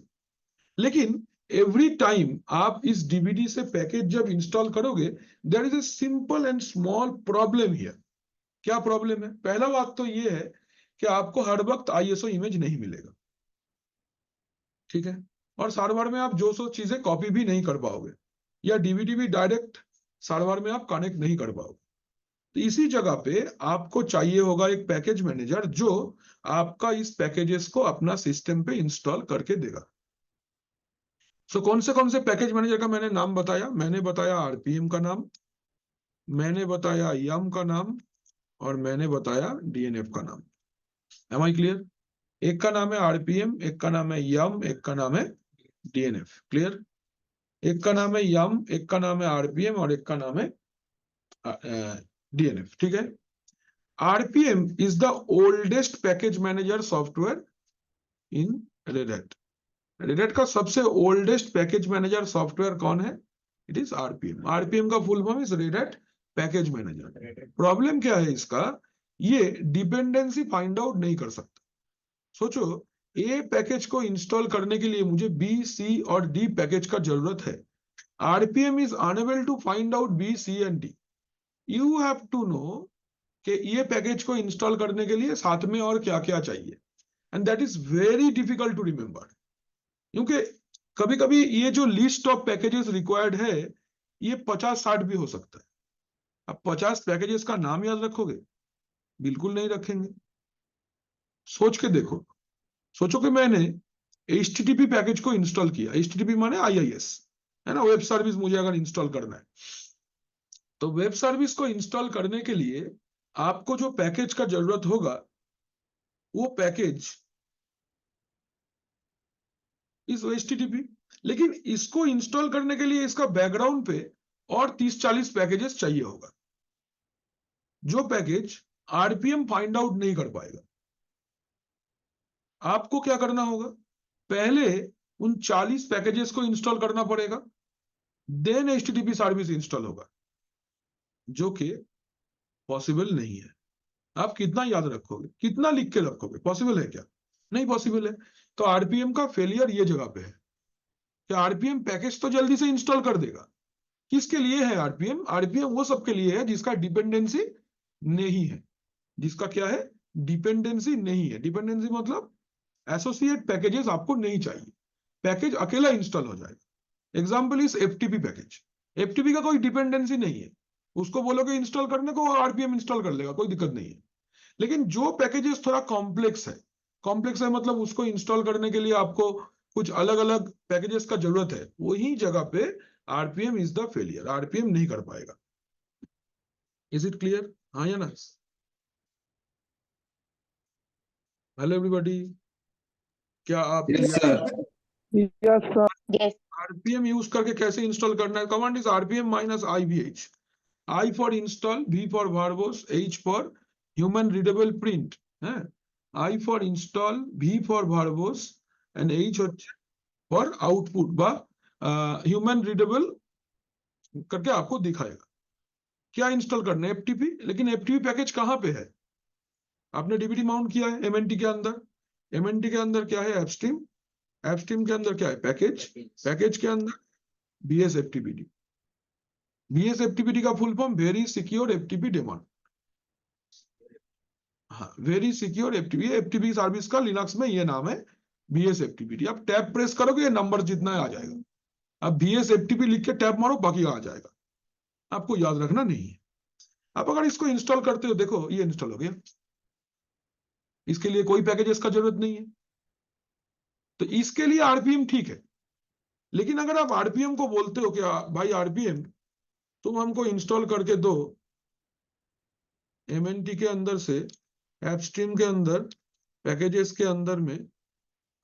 लेकिन एवरी टाइम आप इस DVD से पैकेज जब इंस्टॉल करोगे, there is a simple and small problem here. क्या प्रॉब्लम है? पहला बात तो ये है कि आपको हर वक्त ISO इमेज नहीं मिलेगा, ठीक है, और सर्वर में आप जो सो चीजें कॉपी भी नहीं कर पाओगे, या DVD भी डायरेक्ट सर्वर में आप कनेक्ट नहीं कर पाओगे। तो इसी जगह पे आपको चाहिए होगा एक पैकेज मैनेजर जो आपका इस पैकेजेस को अपना सिस्टम पे इंस्टॉल करके देगा। सो कौन से पैकेज मैनेजर का मैंने नाम बताया? मैंने बताया RPM का नाम, मैंने बताया YUM का नाम, और मैंने बताया DNF का नाम। Am I clear? एक का नाम है RPM, एक का नाम है YUM, एक का नाम है DNF। क्लियर? एक का नाम है YUM, एक का नाम है RPM, और एक का नाम है DNF। ठीक है, RPM is the oldest package manager software in Red Hat। Red Hat का सबसे ओल्डेस्ट पैकेज मैनेजर सॉफ्टवेयर कौन है? It is RPM। RPM का full form is Red Hat package manager. Problem क्या है इसका? ये डिपेंडेंसी फाइंड आउट नहीं कर सकता। सोचो, A पैकेज को इंस्टॉल करने के लिए मुझे B, C और D पैकेज का जरूरत है। RPM is unable to find out B, C and D। You have to know कि ये पैकेज को इंस्टॉल करने के लिए साथ में और क्या क्या चाहिए। And that is very difficult to remember, क्योंकि कभी कभी ये जो लिस्ट ऑफ पैकेजेस रिक्वायर्ड है ये 50-60 भी हो सकता है। अब 50 पैकेजेस का नाम याद रखोगे? बिल्कुल नहीं रखेंगे। सोच के देखो, सोचो कि मैंने HTTP पैकेज को इंस्टॉल किया, HTTP माने IIS है ना, वेब सर्विस मुझे अगर इंस्टॉल करना है, तो वेब सर्विस को इंस्टॉल करने के लिए आपको जो पैकेज का जरूरत होगा वो पैकेज इस HTTP, लेकिन इसको इंस्टॉल करने के लिए इसका बैकग्राउंड पे और 30-40 पैकेजेस चाहिए होगा, जो पैकेज RPM फाइंड आउट नहीं कर पाएगा। आपको क्या करना होगा? पहले उन 40 पैकेजेस को इंस्टॉल करना पड़ेगा, देन HTTP सर्विस इंस्टॉल होगा, जो कि पॉसिबल नहीं है। आप कितना याद रखोगे, कितना लिख के रखोगे? पॉसिबल है क्या? नहीं पॉसिबल है। तो RPM का फेलियर ये जगह पे है कि RPM पैकेज तो जल्दी से इंस्टॉल कर देगा। किसके लिए है RPM? RPM वो सबके लिए है जिसका डिपेंडेंसी नहीं है। जिसका क्या है? डिपेंडेंसी नहीं है। डिपेंडेंसी मतलब एसोसिएट पैकेजेस आपको नहीं चाहिए, पैकेज अकेला इंस्टॉल हो जाएगा। Example is FTP package. FTP का कोई डिपेंडेंसी नहीं है, उसको बोलोगे इंस्टॉल करने को, RPM इंस्टॉल कर लेगा, कोई दिक्कत नहीं है। लेकिन जो पैकेजेस थोड़ा कॉम्प्लेक्स है मतलब उसको इंस्टॉल करने के लिए आपको कुछ अलग अलग पैकेजेस का जरूरत है, वही जगह पे RPM is the failure, RPM नहीं कर पाएगा। Is it clear? हाँ या ना? हेलो एवरीबॉडी, क्या आप Yes, sir. Yes. RPM use करके कैसे इंस्टॉल करना है? Command is RPM minus IVH, I for install, V for verbose, H for human readable print है, I for install, V for verbose and H হচ্ছে for output बा human readable करके आपको दिखाएगा। क्या इंस्टॉल करना है? FTP। लेकिन FTP पैकेज कहां पे है? आपने DBT माउंट किया है MNT के अंदर। MNT के अंदर क्या है? एपस्ट्रीम। एपस्ट्रीम के अंदर क्या है? पैकेज। पैकेज के अंदर BSFTPD। BSFTPD का full form very secure FTP daemon. हाँ, very secure FTP, FTP service का लिनक्स में ये नाम है BSFTPD। आप टैब प्रेस करोगे ये नंबर जितना आ जाएगा। अब BSFTP लिख के टैब मारो, बाकी आ जाएगा, आपको याद रखना नहीं है। आप अगर इसको इंस्टॉल करते हो, देखो ये इंस्टॉल हो गया, इसके लिए कोई पैकेजेस का जरूरत नहीं है, तो इसके लिए RPM ठीक है। लेकिन अगर आप RPM को बोलते हो कि भाई RPM तुम हमको इंस्टॉल करके दो MNT के अंदर से एपस्ट्रीम के अंदर पैकेजेस के अंदर में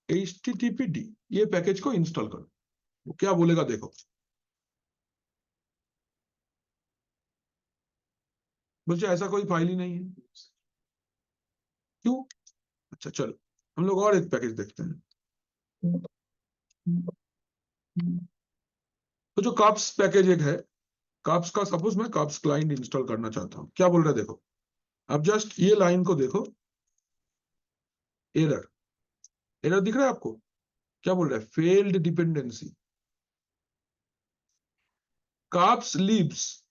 HTTPD ये पैकेज को इंस्टॉल करो, वो क्या बोलेगा देखो। बोलते ऐसा कोई फाइल ही नहीं है। क्यों? अच्छा चलो हम लोग और एक पैकेज देखते हैं। तो जो काप्स पैकेज एक है, काप्स का सपोज मैं काप्स क्लाइंट इंस्टॉल करना चाहता हूं, क्या बोल रहा है देखो। अब जस्ट ये लाइन को देखो, एरर, एरर दिख रहा है आपको? क्या बोल रहा है? Failed dependency, cups libs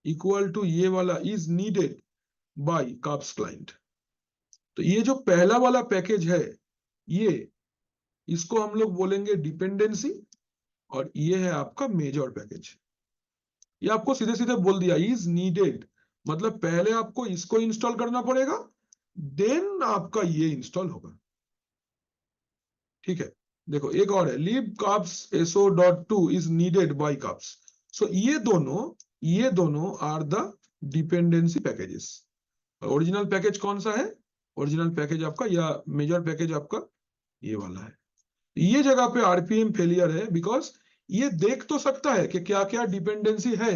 equal to ये वाला is needed by cups client. तो ये जो पहला वाला पैकेज है, ये इसको हम लोग बोलेंगे डिपेंडेंसी, और ये है आपका मेजर पैकेज। ये आपको सीधे सीधे बोल दिया इज नीडेड, मतलब पहले आपको इसको इंस्टॉल करना पड़ेगा, देन आपका ये इंस्टॉल होगा। ठीक है, देखो एक और है, लीव काप्स so.2 इज नीडेड बाय काप्स। सो ये दोनों are the dependency packages. Original package कौन सा है? ओरिजिनल पैकेज आपका या मेजर पैकेज आपका ये वाला है। ये जगह पे RPM फेलियर है, बिकॉज ये देख तो सकता है कि क्या क्या डिपेंडेंसी है,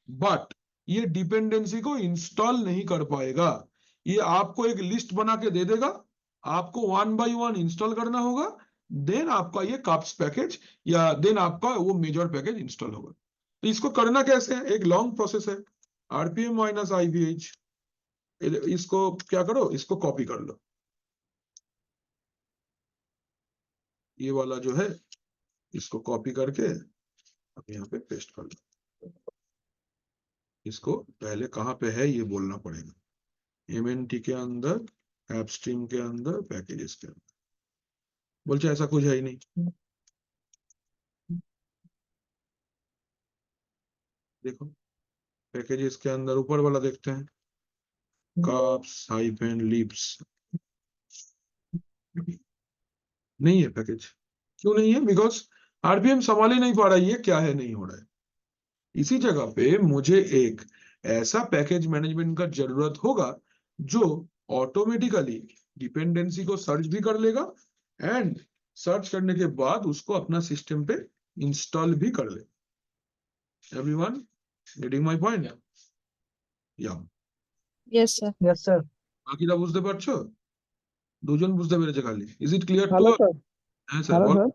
बट ये डिपेंडेंसी को इंस्टॉल नहीं कर पाएगा। ये आपको एक लिस्ट बना के दे देगा, आपको 1 by 1 इंस्टॉल करना होगा, देन आपका ये काप्स पैकेज या देन आपका वो मेजर पैकेज इंस्टॉल होगा। तो इसको करना कैसे है? एक लॉन्ग प्रोसेस है, RPM माइनस IVH। इसको क्या करो, इसको कॉपी कर लो, ये वाला जो है इसको कॉपी करके अब यहाँ पे पेस्ट कर लो। इसको पहले कहाँ पे है ये बोलना पड़ेगा, MNT के अंदर अपस्ट्रीम के अंदर, पैकेजेस के अंदर। बोलছে ऐसा कुछ है ही नहीं। देखो पैकेजेस के अंदर ऊपर वाला देखते हैं, कप्स हाइफन लिप्स, नहीं है पैकेज। क्यों नहीं है? बिकॉज आरपीएम संभाल ही नहीं पा रहा है ये क्या है, नहीं हो रहा है। इसी जगह पे मुझे एक ऐसा पैकेज मैनेजमेंट का जरूरत होगा जो ऑटोमेटिकली डिपेंडेंसी को सर्च भी कर लेगा एंड सर्च करने के बाद उसको अपना सिस्टम पे इंस्टॉल भी कर ले। Everyone getting my point? या Yes, sir. Yes sir. বাকিরা বুঝতে পারছো? দুজন বুঝতে পেরেছে খালি। Is it clear to? Hello sir. হ্যাঁ স্যার, হ্যালো বল। স্যার।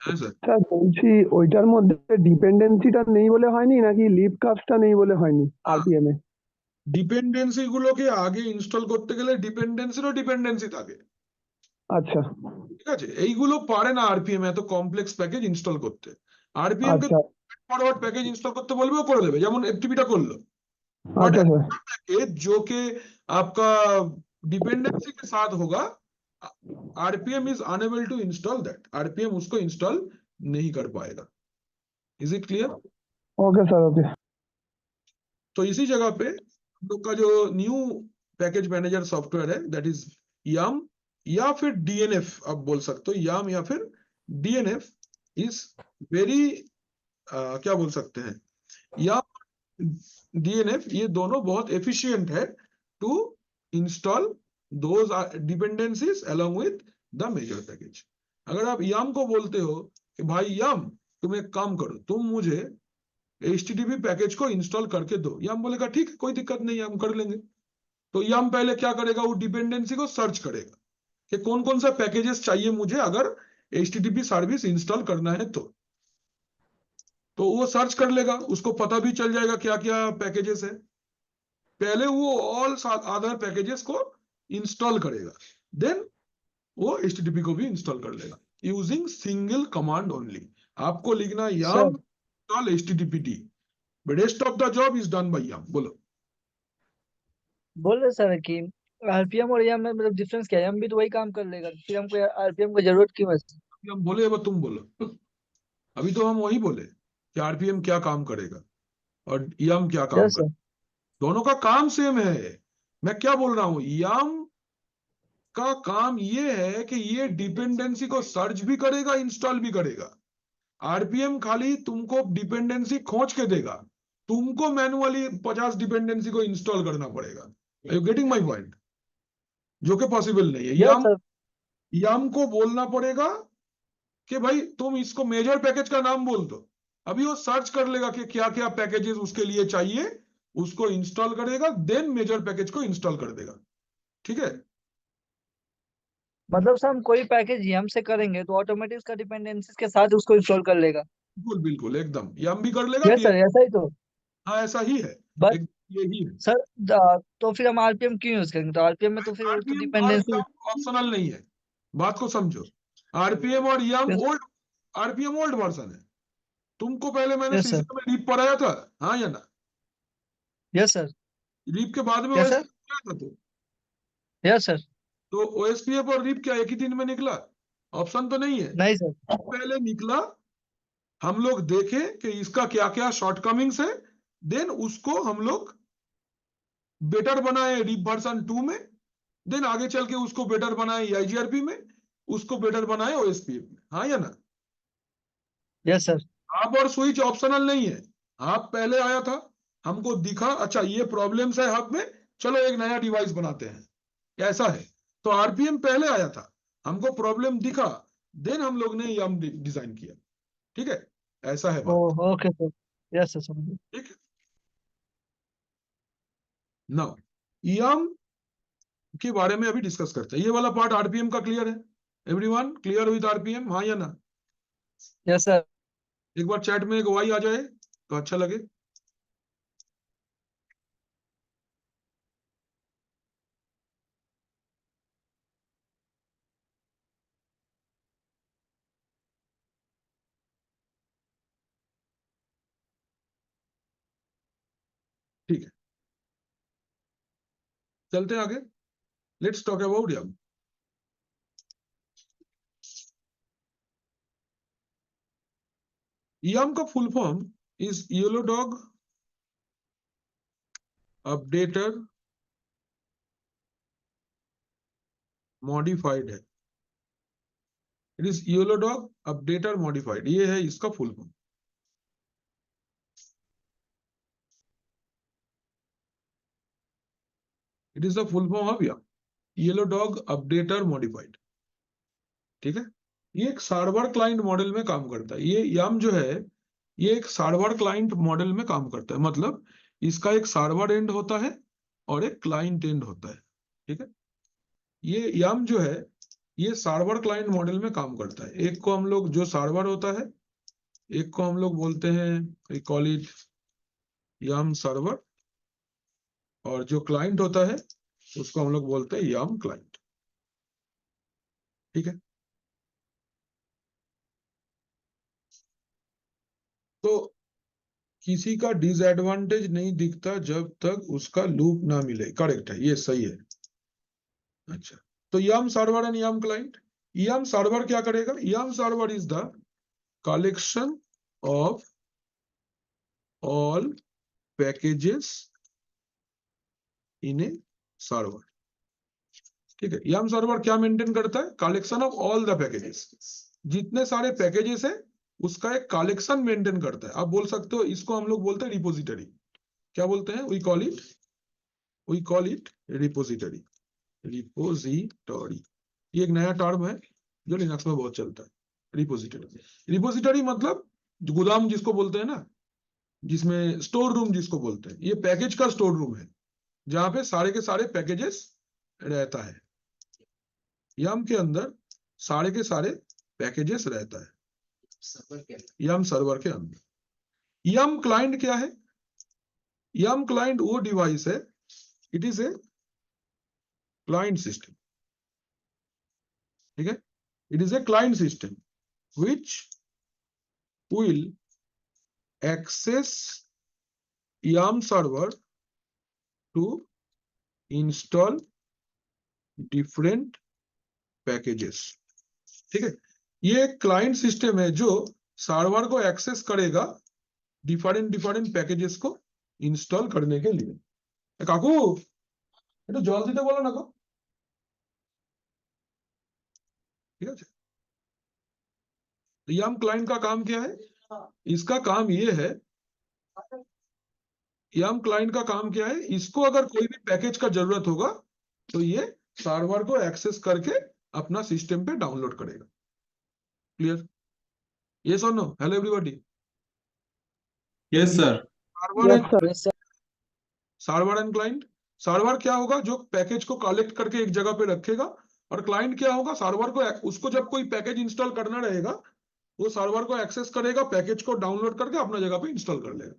হ্যাঁ স্যার। স্যার বলছি ওইটার মধ্যে ডিপেন্ডেন্সিটা নেই বলে হয়নি নাকি লিভ কাপসটা নেই বলে হয়নি আরপিএম এ? ডিপেন্ডেন্সি গুলোকে আগে ইনস্টল করতে গেলে ডিপেন্ডেন্সিরও ডিপেন্ডেন্সি থাকে, আচ্ছা ঠিক আছে? এইগুলো পারে না আরপিএম এত কমপ্লেক্স প্যাকেজ ইনস্টল করতে। আরপিএম কে আচ্ছা ফরওয়ার্ড প্যাকেজ ইনস্টল করতে বলবে ও করে দেবে, যেমন এফটিপিটা করলো। बट আচ্ছা স্যার। पैकेज जो कि आपका डिपेंडेंसी के साथ होगा, RPM is unable to install that, RPM उसको इंस्टॉल नहीं कर पाएगा। Is it clear? Okay sir okay. तो इसी जगह पे हम लोग का जो न्यू पैकेज मैनेजर सॉफ्टवेयर है दैट इज YAM या फिर DNF, आप बोल सकते हो YAM या फिर DNF इज वेरी, क्या बोल सकते हैं, या DNF, ये दोनों बहुत एफिशिएंट है to install those dependencies along with the major package. अगर आप YAM को बोलते हो कि भाई YAM तुम एक काम करो, तुम मुझे HTTP पैकेज को इंस्टॉल करके दो, YAM बोलेगा ठीक है कोई दिक्कत नहीं है हम कर लेंगे। तो YAM पहले क्या करेगा, वो डिपेंडेंसी को सर्च करेगा कि कौन कौन सा पैकेजेस चाहिए मुझे अगर HTTP सर्विस इंस्टॉल करना है तो वो सर्च कर लेगा, उसको पता भी चल जाएगा क्या क्या पैकेजेस है। पहले वो ऑल अदर पैकेजेस को इंस्टॉल करेगा, देन वो HTTP को भी इंस्टॉल कर लेगा यूजिंग सिंगल कमांड ओनली। आपको लिखना YAM install HTTPD, rest of the job is done by YAM। बोलो। बोल रहे सर कि आरपीएम और यम में मतलब डिफरेंस क्या है? यम भी तो वही काम कर लेगा, फिर हमको आरपीएम की जरूरत क्यों है? अभी हम बोले, अब तुम बोलो। अभी तो हम वही बोले कि आरपीएम क्या काम करेगा और YAM क्या काम यस करेगा, सर। दोनों का काम सेम है। मैं क्या बोल रहा हूं, YAM का काम ये है कि ये डिपेंडेंसी को सर्च भी करेगा इंस्टॉल भी करेगा। आरपीएम खाली तुमको डिपेंडेंसी खोज के देगा, तुमको मैनुअली 50 डिपेंडेंसी को इंस्टॉल करना पड़ेगा। Are you getting my point? जो कि पॉसिबल नहीं है। Yes sir. YAM को बोलना पड़ेगा कि भाई तुम इसको मेजर पैकेज का नाम बोल दो, अभी वो सर्च कर लेगा कि क्या क्या पैकेजेस उसके लिए चाहिए, उसको इंस्टॉल करेगा, देन मेजर पैकेज को इंस्टॉल कर देगा। ठीक है? मतलब सर हम कोई पैकेज यम से करेंगे तो ऑटोमेटिक उसका डिपेंडेंसीज के साथ उसको इंस्टॉल कर लेगा? बिल्कुल बिल्कुल एकदम, YAM भी कर लेगा यस सर, ऐसा ही तो। हाँ ऐसा ही है, बट एक यही है। सर तो फिर हम आरपीएम क्यों यूज करेंगे? तो आरपीएम में तो फिर वो तो आरपीएम और डिपेंडेंसी। YAM ऑप्शनल नहीं है, बात को समझो। आरपीएम और YAM old, RPM old version है। तुमको पहले मैंने यस सर। सीसी में रीप पढ़ाया था, हाँ या ना? Yes sir. रीप के बाद में क्या OSPF सर? क्या था तो? Yes sir. तो OSPF और रीप क्या एक ही दिन में निकला? ऑप्शन तो नहीं है, नहीं सर। पहले निकला, हम लोग देखे कि इसका क्या क्या शॉर्टकमिंग्स है, देन उसको हम लोग बेटर बनाए रीप वर्जन 2 में, देन आगे चल के उसको बेटर बनाए IGRP में, उसको बेटर बनाए OSPF में, हाँ या ना? Yes sir. आप और स्विच ऑप्शनल नहीं है। आप पहले आया था, हमको दिखा अच्छा ये प्रॉब्लम्स है हब में, चलो एक नया डिवाइस बनाते हैं, ऐसा है। तो आरपीएम पहले आया था, हमको प्रॉब्लम दिखा, देन हम लोग ने YAM डिजाइन किया। ठीक है, ऐसा है बात। Okay sir. यस सर, समझ गए। ठीक है, नाउ YAM के बारे में अभी डिस्कस करते हैं। ये वाला पार्ट आरपीएम का क्लियर है? एवरीवन क्लियर विद आरपीएम, हाँ या ना? Yes sir. एक बार चैट में एक वाई आ जाए तो अच्छा लगे। ठीक है, चलते हैं आगे। Let's talk about YAM. YAM का full form is yellow dog updater modified है। It is yellow dog updater modified, ये है इसका full form. It is the full form of YAM, yellow dog updater modified. ठीक है, ये एक server client model में काम करता है। ये YAM जो है ये एक सर्वर क्लाइंट मॉडल में काम करता है, मतलब इसका एक सर्वर एंड होता है और एक क्लाइंट एंड होता है। ठीक है, ये YAM जो है ये सर्वर क्लाइंट मॉडल में काम करता है। एक को हम लोग जो सर्वर होता है, एक को हम लोग बोलते हैं, we call it YAM server, और जो क्लाइंट होता है उसको हम लोग बोलते हैं YAM क्लाइंट। ठीक है, तो किसी का डिसएडवांटेज नहीं दिखता जब तक उसका लूप ना मिले। करेक्ट है, ये सही है। अच्छा, तो YAM server and YAM client. YAM server क्या करेगा? YAM server is the collection of all packages in A server. ठीक है, YAM सर्वर क्या मेंटेन करता है? Collection of all the packages, जितने सारे पैकेजेस है उसका एक कलेक्शन मेंटेन करता है। आप बोल सकते हो इसको हम लोग बोलते हैं रिपोजिटरी। क्या बोलते हैं? We call it repository. Repository ये एक नया टर्म है जो लिनक्स में बहुत चलता है। रिपोजिटरी मतलब गोदाम जिसको बोलते हैं ना, जिसमें स्टोर रूम जिसको बोलते हैं, ये पैकेज का स्टोर रूम है जहां पे सारे के सारे पैकेजेस रहता है। YAM के अंदर सारे के सारे पैकेजेस रहता है, सर्वर के अंदर। YAM सर्वर के अंदर। YAM क्लाइंट क्या है? YAM क्लाइंट वो डिवाइस है, it is a client system. ठीक है, it is a client system which will access YAM server to install different packages। ठीक है, ये एक क्लाइंट सिस्टम है जो सर्वर को एक्सेस करेगा डिफरेंट पैकेजेस को इंस्टॉल करने के लिए। काकू ये तो जल्दी तो बोलो ना को। ठीक है, YAM क्लाइंट का काम क्या है? इसका काम ये है, YAM क्लाइंट का काम क्या है? इसको अगर कोई भी पैकेज का जरूरत होगा तो ये सर्वर को एक्सेस करके अपना सिस्टम पे डाउनलोड करेगा। क्लियर? यस और no? Hello everybody. Yes, sir. Server Yes, sir. Yes, sir. Server and client. Server क्या होगा? जो पैकेज को कलेक्ट करके एक जगह पे रखेगा, और क्लाइंट क्या होगा? सर्वर को उसको जब कोई पैकेज इंस्टॉल करना रहेगा वो सर्वर को एक्सेस करेगा, पैकेज को डाउनलोड करके अपना जगह पे इंस्टॉल कर लेगा।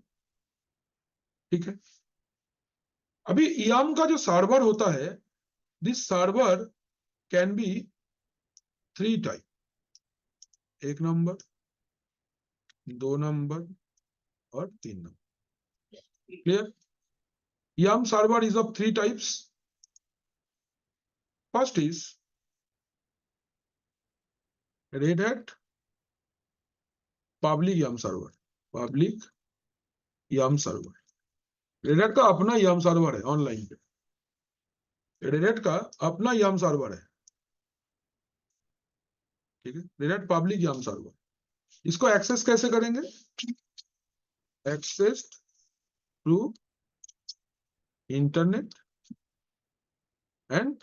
ठीक है, अभी YAM का जो सर्वर होता है, this server can be 3 type, 1 number, 2 number और 3 number. Clear? YAM server is of 3 types. First is Red Hat public YAM server. Public YAM server. Red Hat का अपना YAM server है ऑनलाइन पे। Red Hat का अपना YAM server है। ठीक है, Red Hat public YAM server। इसको एक्सेस कैसे करेंगे? Access through internet and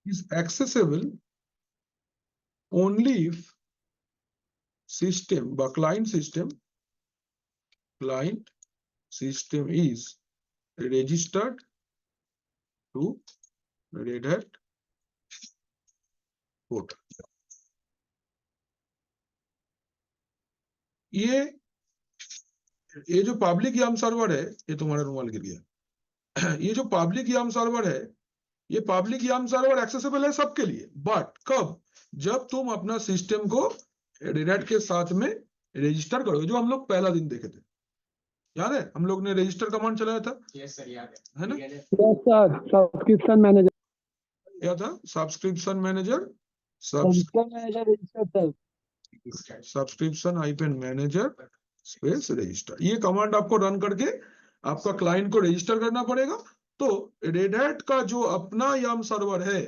is accessible only if system বা client system is registered to Red Hat portal। ये जो पब्लिक YAM सर्वर है, ये तुम्हारा रुमाल गिर गया। ये जो पब्लिक YAM सर्वर है, ये पब्लिक YAM सर्वर एक्सेसिबल है सबके लिए, बट कब? जब तुम अपना सिस्टम को Red Hat के साथ में रजिस्टर करोगे, जो हम लोग पहला दिन देखे थे। याद है हम लोग ने रजिस्टर कमांड चलाया था, यस सर, याद है ना? है। Yes, sir. Subscription manager. क्या था? Subscription manager, register manager register sir. Subscription hyphen manager space register. ये कमांड आपको रन करके आपका क्लाइंट को रजिस्टर करना पड़ेगा। तो रेड हैट का जो अपना YAML सर्वर है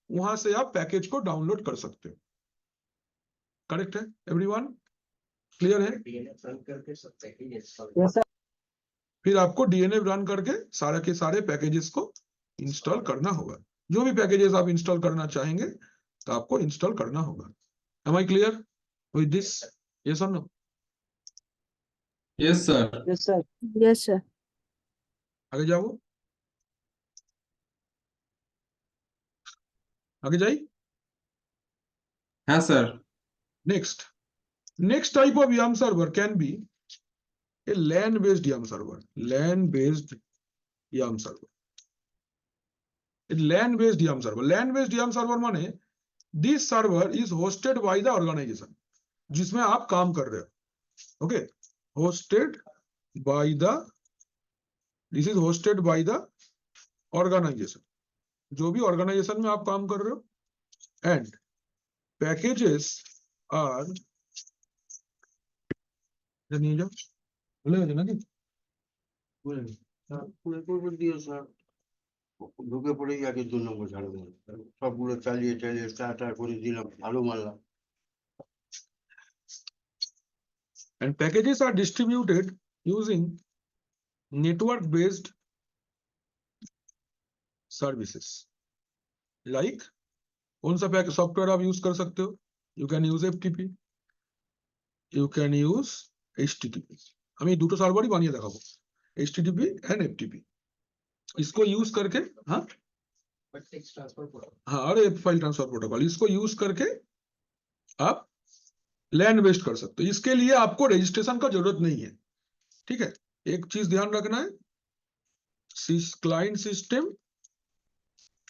वहां से आप पैकेज को डाउनलोड कर सकते हो। करेक्ट है एवरीवन? क्लियर है? DNF रन करके सब पैकेज इंस्टॉल यस सर। फिर आपको DNF रन करके सारे के सारे पैकेजेस को इंस्टॉल करना होगा। जो भी पैकेजेस आप इंस्टॉल करना चाहेंगे तो आपको इंस्टॉल करना होगा। Am I clear with this? Yes or no? Yes, sir. Yes sir. Yes, sir. आगे जाओ, आगे जाइए। हाँ sir. Next type of YAML server can be a LAN based YAML server. LAN based YAML server. LAN based YAML server. LAN based YAML server माने this server is hosted by the organization जिसमें आप काम कर रहे हो। Okay, hosted by the, this is hosted by the organization, जो भी organization में आप काम कर रहे हो, and packages are नहीं जाओ बोलेगा ना कि পুরো করে দিও স্যার ঢুকে পড়ে আগে 2 নম্বর ঝাড়ু মারলাম সবগুলো চালিয়ে চালিয়ে স্টার্টার করে দিলাম ঝাড়ু মারলাম and packages are distributed using network based services like कौन सा पैक सॉफ्टवेयर आप यूज कर सकते हो? You can use FTP, you can use HTTP। আমি দুটো সার্ভারই বানিয়ে দেখাবো, HTTP and FTP। इसको यूज करके हाँ टेक्स्ट ट्रांसफर प्रोटोकॉल। हाँ और फाइल ट्रांसफर प्रोटोकॉल, इसको यूज करके आप लैन बेस्ड कर सकते हो। इसके लिए आपको रजिस्ट्रेशन का जरूरत नहीं है। ठीक है, एक चीज ध्यान रखना है,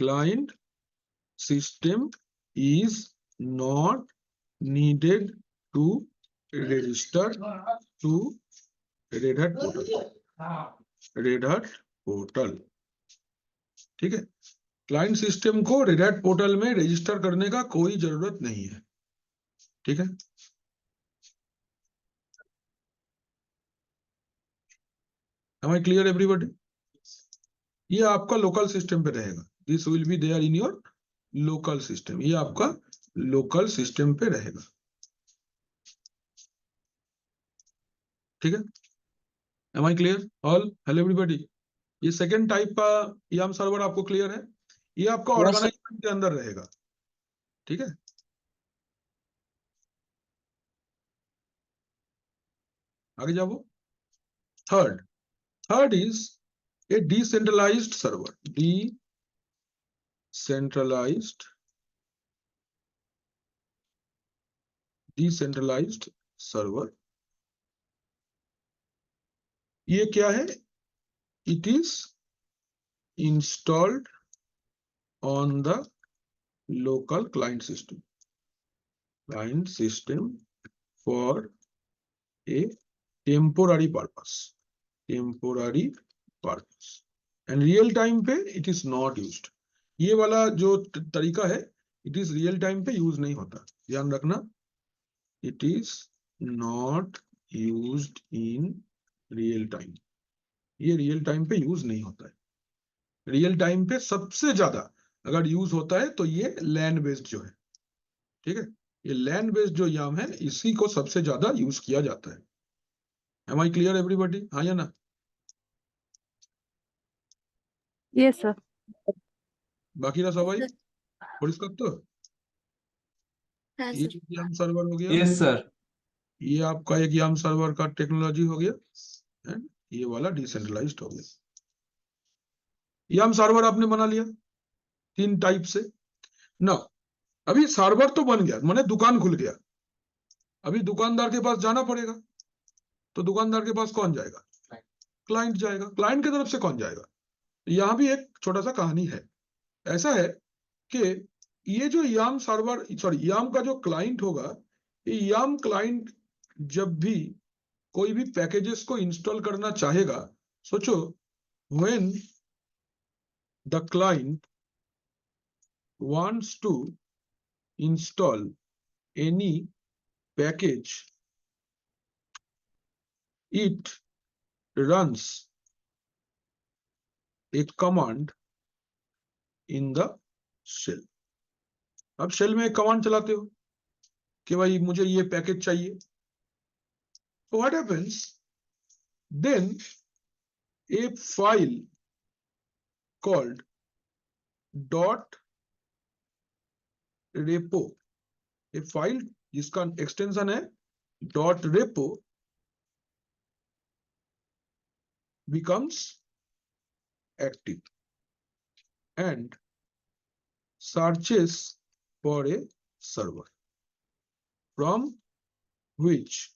client system is not needed to register to Red Hat portal। ठीक है, क्लाइंट सिस्टम को Red Hat पोर्टल में रजिस्टर करने का कोई जरूरत नहीं है। ठीक है, Am I clear everybody? ये आपका लोकल सिस्टम पे रहेगा। This will be there in your local system. ये आपका लोकल सिस्टम पे रहेगा। ठीक है, Am I clear? All? Hello everybody? ये सेकेंड टाइप का YAML सर्वर आपको क्लियर है? ये आपका Yes, sir. ऑर्गेनाइजेशन के अंदर रहेगा। ठीक है, आगे जाओ। Third is a decentralized server। decentralized server ये क्या है? It is installed on the local client system for a temporary purpose and real time पे it is not used। ये वाला जो तरीका है it is real time पे यूज नहीं होता, ध्यान रखना। it is not used in real time, ये रियल टाइम पे यूज नहीं होता है। रियल टाइम पे सबसे ज्यादा अगर यूज होता है तो ये लैन बेस्ड जो है। ठीक है, ये लैन बेस्ड जो याम है इसी को सबसे ज्यादा यूज किया जाता है। Am I clear everybody? हाँ या ना? Yes, sir. बाकी ना सवाई और इसका तो ये YAML सर्वर हो गया। Yes, sir. ये आपका एक YAML सर्वर का टेक्नोलॉजी हो गया एंड ये वाला डिसेंट्रलाइज्ड हो गया। YAML सर्वर आपने बना लिया 3 टाइप से ना। अभी सर्वर तो बन गया, माने दुकान खुल गया। अभी दुकानदार के पास जाना पड़ेगा, तो दुकानदार के पास कौन जाएगा? क्लाइंट जाएगा। क्लाइंट की तरफ से कौन जाएगा? यहां भी एक छोटा सा कहानी है। ऐसा है कि ये जो YAML सर्वर YAML का जो क्लाइंट होगा, ये YAML क्लाइंट जब भी कोई भी पैकेजेस को इंस्टॉल करना चाहेगा, सोचो when the client wants to install any package, it runs a command in the shell. अब शेल में एक कमांड चलाते हो कि भाई मुझे ये पैकेज चाहिए. So what happens? Then a file called .repo, a file जिसका एक्सटेंशन है .repo, becomes active and searches for a server from which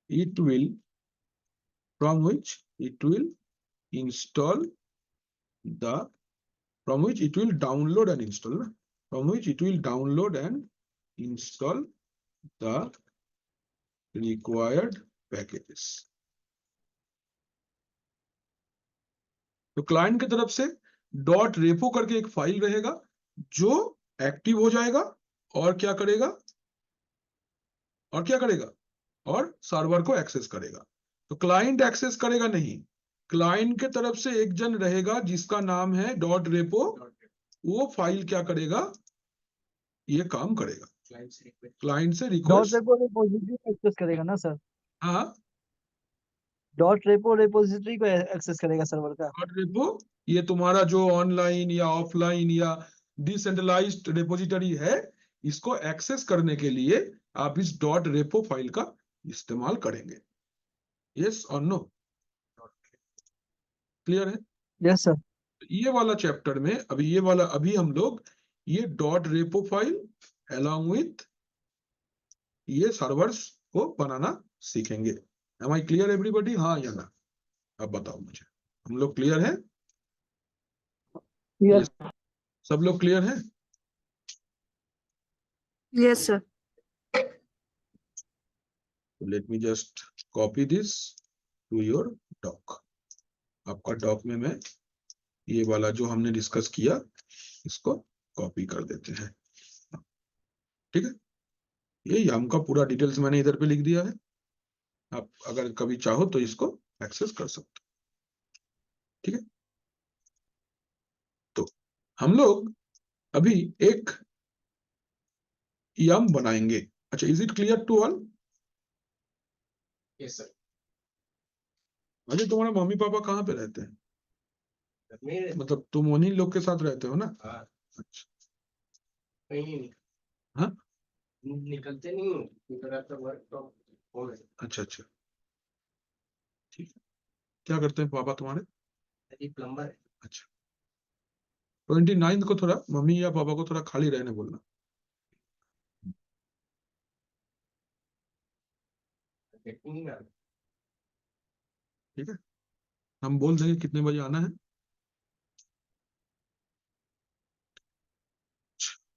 it will install the, from which it will download and install, from which it will download and install the required packages. तो client की तरफ से .repo करके एक file रहेगा जो active हो जाएगा और क्या करेगा और सर्वर को एक्सेस करेगा. तो क्लाइंट एक्सेस करेगा नहीं, क्लाइंट के तरफ से एक जन रहेगा जिसका नाम है .repo, वो फाइल क्या करेगा, ये काम करेगा. क्लाइंट से डॉट रिक्वेस्ट, रेपो रिपोजिटरी को एक्सेस करेगा ना सर? हाँ, डॉट रेपो रिपोजिटरी को एक्सेस करेगा सर्वर का. .repo ये तुम्हारा जो ऑनलाइन या ऑफलाइन या डिसेंट्रलाइज्ड रिपोजिटरी है, इसको एक्सेस करने के लिए आप इस .repo फाइल का इस्तेमाल करेंगे. यस और नो? क्लियर है? Yes sir. ये वाला चैप्टर में अभी हम लोग ये .repo फाइल along with ये सर्वर्स को बनाना सीखेंगे. Am I clear everybody? हाँ या ना? अब बताओ मुझे, हम लोग क्लियर हैं? Yes. सब लोग क्लियर हैं? Yes, sir. Let me just copy this to your doc. आपका डॉक में मैं ये वाला जो हमने डिस्कस किया इसको कॉपी कर देते हैं. ठीक है, ये याम का पूरा डिटेल्स मैंने इधर पे लिख दिया है. आप अगर कभी चाहो तो इसको एक्सेस कर सकते हो. ठीक है, तो हम लोग अभी एक यम बनाएंगे. अच्छा, is it clear to all? Yes sir. Ajay, तुम्हारा मम्मी पापा कहाँ पे रहते हैं? मेरे मतलब तुम उन्हीं लोग के साथ रहते हो ना? हाँ, अच्छा. कहीं नहीं. हाँ? निकलते नहीं हूँ, इधर आपका वर्क फ्रॉम होम है. अच्छा, ठीक है. क्या करते हैं पापा तुम्हारे? अभी प्लम्बर है. अच्छा, 29 को थोड़ा मम्मी या पापा को थोड़ा खाली रहने बोलना. नहीं आ रहा. ठीक है, हम बोल देंगे कितने बजे आना है.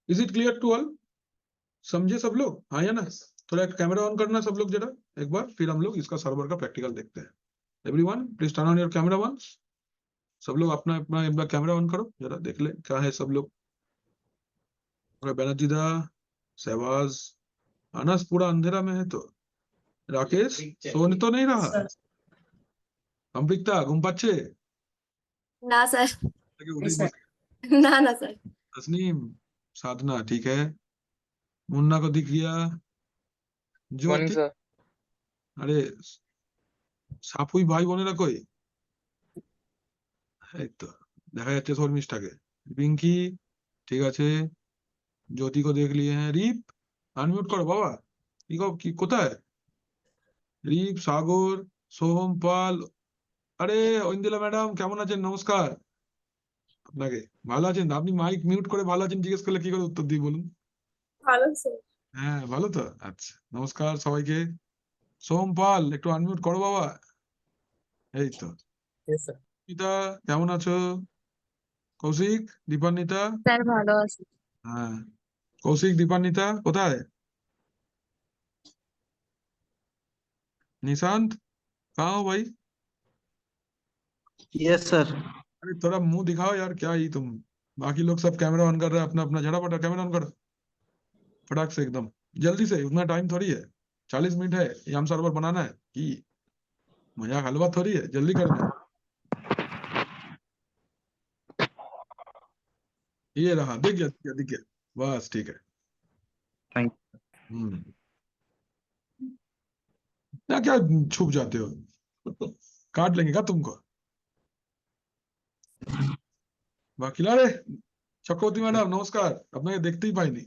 Is it clear to all? समझे सब लोग? हाँ या ना? थोड़ा कैमरा ऑन करना सब लोग जरा एक बार, फिर हम लोग इसका सर्वर का प्रैक्टिकल देखते हैं. Everyone please turn on your camera once. सब लोग अपना अपना एक बार कैमरा ऑन करो, जरा देख ले क्या है सब लोग. बैनर्जी दा, सहवाज, अनस पूरा अंधेरा में है. तो राकेश सोने तो नहीं रहा? अंबिकता घूम पाच्छे? ना सर. ना सर. तस्नीम, साधना ठीक है, मुन्ना को दिख गया, ज्योति, अरे সাপুই ভাই বোনেরা কই? এই তো দেখা যাচ্ছে শর্মিষ্ঠাকে. পিঙ্কি ঠিক আছে, ज्योति को देख लिए हैं. रीप अनम्यूट करो बाबा. কি কোথায়? रीप, সাগর, সোহম পাল, আরে ঐন্দিলা ম্যাডাম কেমন আছেন? নমস্কার. আপনাকে ভালো আছেন? আপনি মাইক মিউট করে ভালো আছেন জিজ্ঞেস করলে কি করে উত্তর দিই বলুন? ভালো স্যার. হ্যাঁ ভালো তো, আচ্ছা নমস্কার সবাইকে. সোহম পাল একটু আনমিউট করো বাবা. এই তো. Yes sir. পিতা কেমন আছো? কৌশিক, দীপান্বিতা, স্যার ভালো আছি. হ্যাঁ কৌশিক, দীপান্বিতা কোথায়? निशांत कहाँ हो भाई? Yes sir. अरे थोड़ा मुंह दिखाओ यार, क्या ही तुम बाकी लोग सब कैमरा ऑन कर रहे हैं, अपना अपना झटापट कैमरा ऑन करो फटाक से एकदम जल्दी से, उतना टाइम थोड़ी है, 40 मिनट है, याम सर्वर बनाना है कि मजाक हलवा थोड़ी है, जल्दी करना है। ये रहा, दिख गया दिख गया दिख गया, बस ठीक है। Thank ना क्या छुप जाते हो, काट लेंगे क्या तुमको? बाकी अरे चक्रवर्ती मैडम नमस्कार, আপনাকে দেখতেই পাইনি।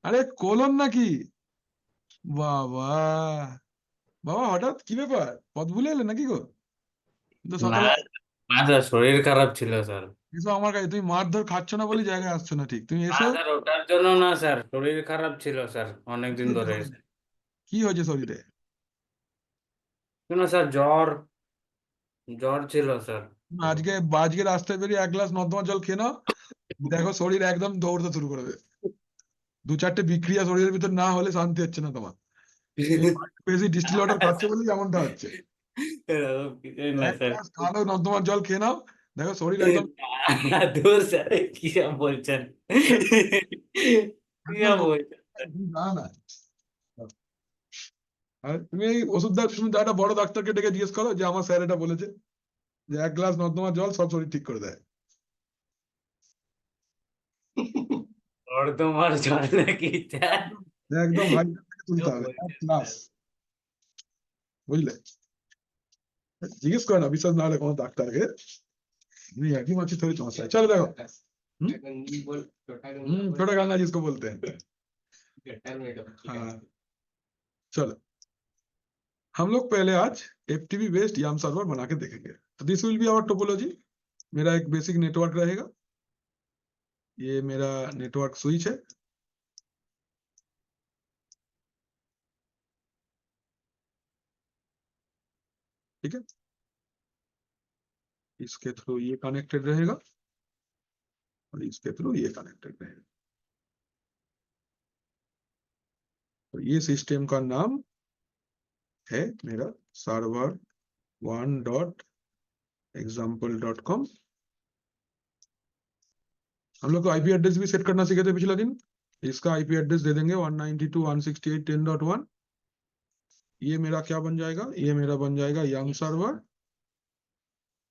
আরে কোলন নাকি? বাহ বাহ, বাবা হঠাৎ কি ব্যাপার, পথ ভুলে এলে নাকি গো? তো না সকালে না স্যার, শরীর খারাপ ছিল স্যার। এসো আমার কাছে, তুমি মারধর খাচ্ছ না বলে জায়গায় আসছো না ঠিক, তুমি না এসো। স্যার, ওটার জন্য না স্যার, শরীর খারাপ ছিল স্যার অনেকদিন ধরে। কি হয়েছে শরীরে? কেন স্যার, জ্বর জ্বর ছিল স্যার। আজকে আজকে রাস্তায় বেরিয়ে 1 গ্লাস নর্দমা জল খেয়ে নাও, দেখো শরীর একদম দৌড়তে শুরু করবে। 2-4টে বিক্রিয়া শরীরের ভিতর না হলে শান্তি হচ্ছে না তোমার। এই বেশি ডিস্টিল ওয়াটার খাচ্ছে বলেই এমনটা হচ্ছে। এরকম কিছুই না 1 স্যার। গ্লাস ভালো নর্দমার জল খেয়ে নাও, দেখো শরীর একদম দূর স্যার, কি সব বলছেন, কি সব বলছেন? না না। আর তুমি এই তুমি একটা বড় ডাক্তারকে ডেকে জিজ্ঞেস করো যে আমার স্যার এটা বলেছে যে 1 গ্লাস নর্দমার জল সব শরীর ঠিক করে দেয়। তোমার জল নাকি স্যার? একদম হাই থেকে কি তুলতে সব হবে, বলছেন ক্লাস, স্যার? বুঝলে? জিজ্ঞেস করো না, বিশ্বাস না হলে কোনো ডাক্তারকে, তুমি একই মাছি थोड़ी समस्या है। चलो देखो, छोटा गाना जिसको बोलते हैं। हाँ चलो, हम लोग पहले आज FTP बेस्ड याम सर्वर बना के देखेंगे। तो this will be our topology. मेरा एक बेसिक नेटवर्क रहेगा, ये मेरा नेटवर्क स्विच है, ठीक है, इसके थ्रू ये कनेक्टेड रहेगा और इसके थ्रू ये कनेक्टेड रहेगा। तो ये सिस्टम का नाम है मेरा सर्वर 1.example.com। हम लोग को आईपी एड्रेस भी सेट करना सीखे थे पिछला दिन, इसका आईपी एड्रेस दे देंगे 192.168.10.1। ये मेरा क्या बन जाएगा, ये मेरा बन जाएगा YAM सर्वर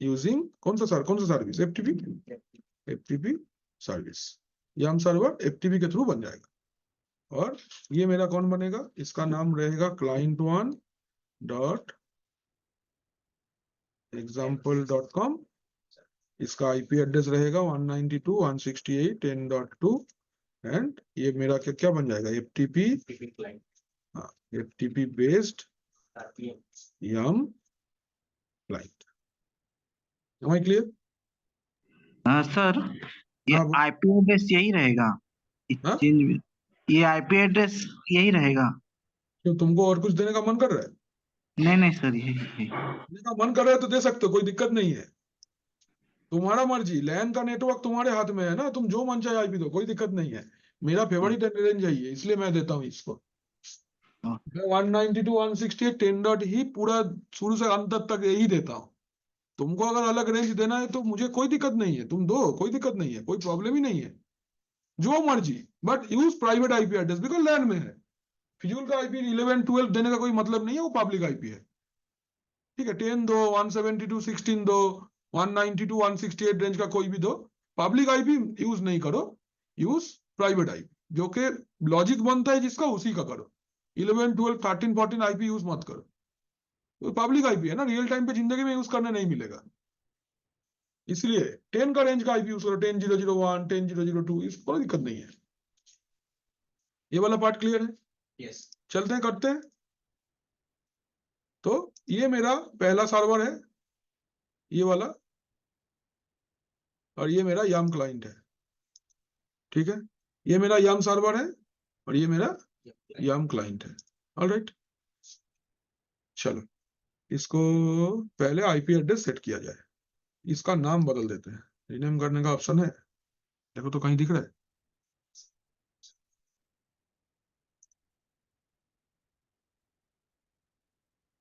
यूजिंग कौन सा service, FTP service. YAM server FTP के थ्रू बन जाएगा। और ये मेरा कौन बनेगा, इसका नाम रहेगा client1.example.com। इसका आईपी एड्रेस रहेगा 192.168.10.2 एंड ये मेरा क्या क्या बन जाएगा, FTP based YAM client. Am I clear? Sir ये हाँ, आईपी एड्रेस यही रहेगा, हाँ? चेंज ये आईपी एड्रेस यही रहेगा? तो तुमको और कुछ देने का मन कर रहा है? नहीं नहीं सर, यही यही। देने का मन कर रहा है तो दे सकते हो, कोई दिक्कत नहीं है, तुम्हारा मर्जी, लैन का नेटवर्क तुम्हारे हाथ में है ना, तुम जो मन चाहे आईपी दो, कोई दिक्कत नहीं है। मेरा फेवरेट रेंज है ये, इसलिए मैं देता हूँ इसको। मैं 192.168.10. ही पूरा शुरू से अंत तक यही देता हूँ। तुमको अगर अलग रेंज देना है तो मुझे कोई दिक्कत नहीं है, तुम दो, कोई दिक्कत नहीं है, कोई प्रॉब्लम ही नहीं है, जो मर्जी, but use private IP address, because LAN में है। फिजूल का आईपी 11-12 देने का कोई मतलब नहीं है, वो पब्लिक आईपी है, ठीक है। 10 दो, 172.16 दो, 192.168 रेंज का कोई भी दो, पब्लिक आईपी यूज नहीं करो, यूज प्राइवेट आईपी, जो कि लॉजिक बनता है जिसका उसी का करो। 11, 12, 13, 14 आईपी यूज मत करो, तो पब्लिक आईपी है ना, रियल टाइम पे जिंदगी में यूज करने नहीं मिलेगा। इसलिए 10 का रेंज का आईपी यूज करो, 10.0.0.1, 10.0.0.2, इसको कोई दिक्कत नहीं है। ये वाला पार्ट क्लियर है? यस। चलते हैं, करते हैं। तो ये मेरा पहला सर्वर है, ये वाला, और ये मेरा YAM क्लाइंट है, ठीक है। ये मेरा YAM सर्वर है और ये मेरा YAM क्लाइंट है, ऑलराइट। चलो, इसको पहले आईपी एड्रेस सेट किया जाए, इसका नाम बदल देते हैं, रीनेम करने का ऑप्शन है, देखो तो कहीं दिख रहा है?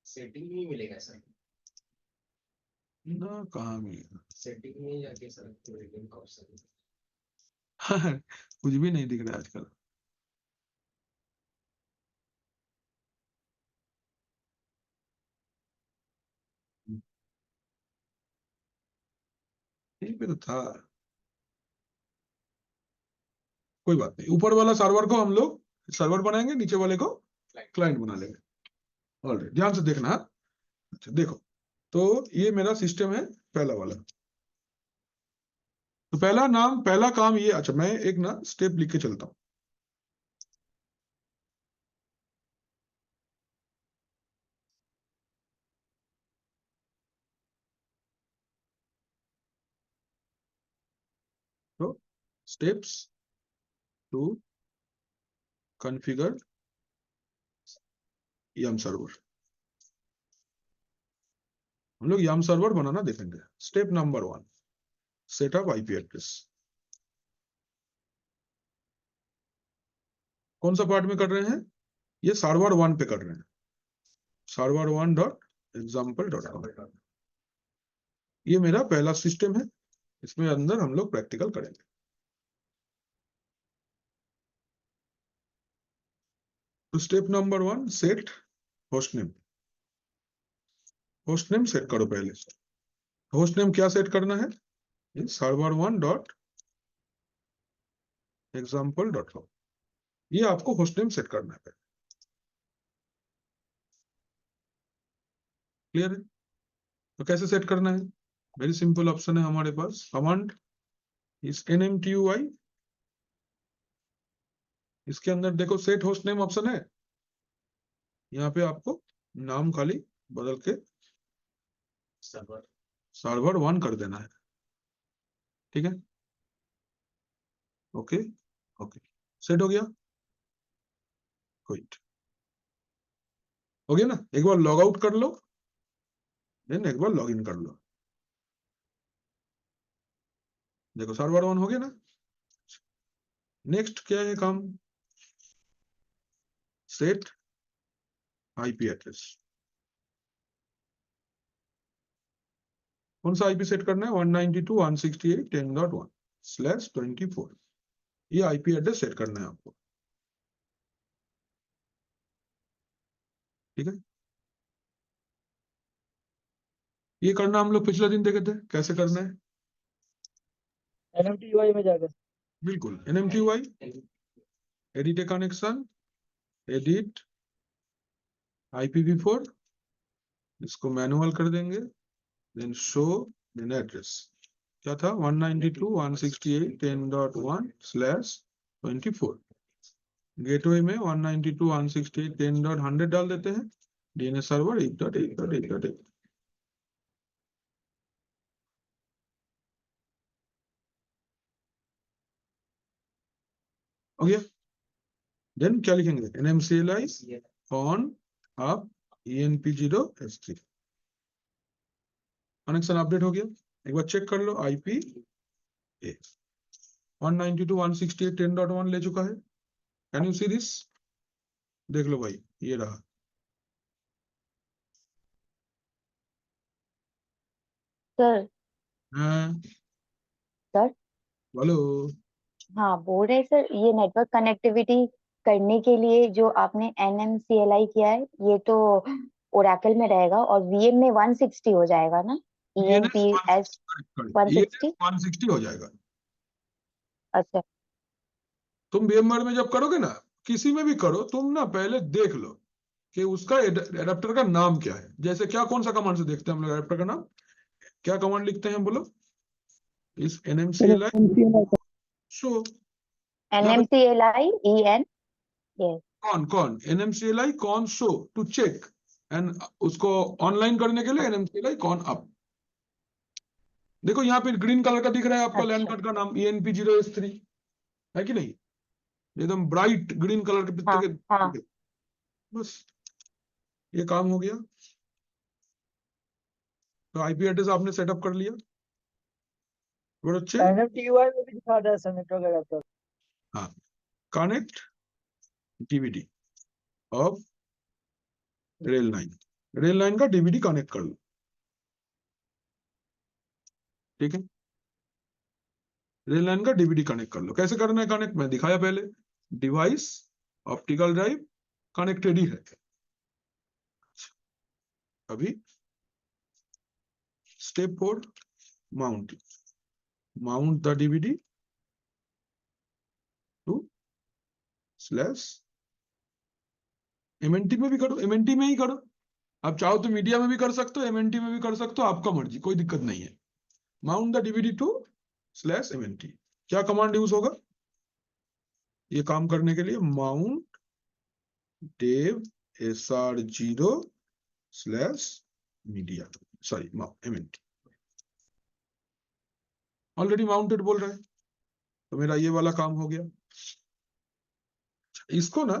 सेटिंग में मिलेगा सर, ना कहाँ मिलेगा? सेटिंग में जाके सर रीनेम का ऑप्शन कुछ भी नहीं दिख रहा है आजकल। यहीं पे तो था, कोई बात नहीं। ऊपर वाला सर्वर को हम लोग सर्वर बनाएंगे, नीचे वाले को क्लाइंट बना लेंगे। ऑलराइट, ध्यान से देखना। अच्छा देखो, तो ये मेरा सिस्टम है पहला वाला। तो पहला नाम, पहला काम ये, अच्छा मैं एक ना स्टेप लिख के चलता हूँ। तो steps to configure yum server, हम लोग यम सर्वर बनाना देखेंगे। Step number 1, setup IP address. कौन सा पार्ट में कर रहे हैं? ये सर्वर 1 पे कर रहे हैं, server1.example.com। ये मेरा पहला सिस्टम है, इसमें अंदर हम लोग प्रैक्टिकल करेंगे। तो step number 1, set host name. Host name set करो पहले। होस्ट नेम क्या सेट करना है? server1.example.com, ये आपको होस्ट नेम सेट करना है। क्लियर है? तो कैसे सेट करना है? वेरी सिंपल ऑप्शन है हमारे पास, कमांड इस nmtui। इसके अंदर देखो सेट होस्ट नेम ऑप्शन है, यहाँ पे आपको नाम खाली बदल के server1 कर देना है। ठीक है, ओके ओके, सेट हो गया। क्विट हो गया ना? एक बार लॉग आउट कर लो, देन एक बार लॉग इन कर लो। देखो server1 हो गया ना। नेक्स्ट क्या है काम? Set IP address. कौन सा आईपी सेट करना है? 192.168.10.1/24, ये आईपी एड्रेस सेट करना है आपको। ठीक है, ये करना हम लोग पिछले दिन देखे थे कैसे करना है। NMTUI में जाकर बिल्कुल, nmtui, एडिट ए कनेक्शन, एडिट IPv4, इसको मैनुअल कर देंगे, देन शो, देन एड्रेस क्या था? 192.168.10.1/24। गेटवे में 192.168.10.100 डाल देते हैं, DNS सर्वर 8.8.8.8। हो गया। देन क्या लिखेंगे? nmcli on up enp0s3। Connection update हो गया। एक बार चेक कर लो, IP 192.168.10.1 ले चुका है। Can you see this? देख लो भाई, ये रहा। सर हाँ सर बोलो। हाँ बोल रहे सर, ये नेटवर्क कनेक्टिविटी करने के लिए जो आपने NMCLI किया है ये तो ओरेकल में रहेगा और VM में 160 हो जाएगा ना? DNS ENPS 160। 160 हो जाएगा। अच्छा तुम VMware में जब करोगे ना, किसी में भी करो, तुम ना पहले देख लो कि उसका एडेप्टर का नाम क्या है। जैसे क्या, कौन सा कमांड से देखते हैं हम लोग एडेप्टर का नाम? क्या कमांड लिखते हैं बोलो? इस nmcli show. NMCLI EN yes कौन nmcli कौन शो टू चेक, एंड उसको ऑनलाइन करने के लिए nmcli कौन अप। देखो यहाँ पे ग्रीन कलर का दिख रहा है आपका लैंड अच्छा कार्ड का नाम ENP0S3, है कि नहीं? एकदम ब्राइट ग्रीन कलर के हाँ पित्ते हाँ के। बस ये काम हो गया। तो आईपी एड्रेस आपने सेटअप कर लिया, बड़े अच्छे। NMTUI में भी दिखा रहा है सर नेटवर्क एडेप्टर। हाँ, कनेक्ट डीवीडी ऑफ रेल लाइन का डीवीडी कनेक्ट कर लो। ठीक है, रेल लाइन का डीवीडी कनेक्ट कर लो। कैसे करना है कनेक्ट, मैं दिखाया पहले। डिवाइस ऑप्टिकल ड्राइव कनेक्टेड ही है। अभी step 4 mount the DVD to slash MNT में भी करो, एमएनटी में ही करो। आप चाहो तो मीडिया में भी कर सकते हो, एमएनटी में भी कर सकते हो, आपका मर्जी, कोई दिक्कत नहीं है। Mount the DVD to slash MNT. क्या कमांड यूज होगा ये काम करने के लिए? Mount dev SR0 slash media, sorry MNT. Already mounted बोल रहे हैं, तो मेरा ये वाला काम हो गया। इसको ना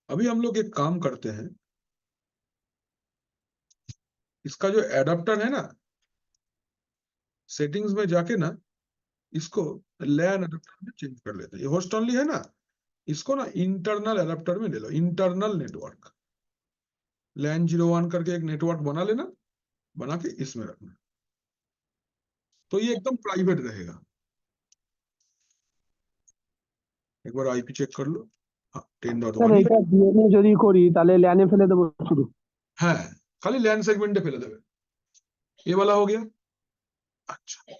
अभी हम लोग एक काम करते हैं, इसका जो एडाप्टर है ना, सेटिंग्स में जाके ना इसको लैन एडाप्टर में चेंज कर लेते हैं। ये होस्ट ओनली है ना, इसको ना इंटरनल एडाप्टर में ले लो, इंटरनल नेटवर्क। लैन 01 करके एक नेटवर्क बना लेना, बना के इसमें रखना, तो ये एकदम प्राइवेट रहेगा। एक बार आईपी चेक कर लो। हाँ, 10.1 স্যার এটা ডিএনএ যদি করি তাহলে ল্যানে ফেলে দেবো শুধু? है, खाली लैन सेगमेंट फेले देवे। ये वाला हो गया। अच्छा,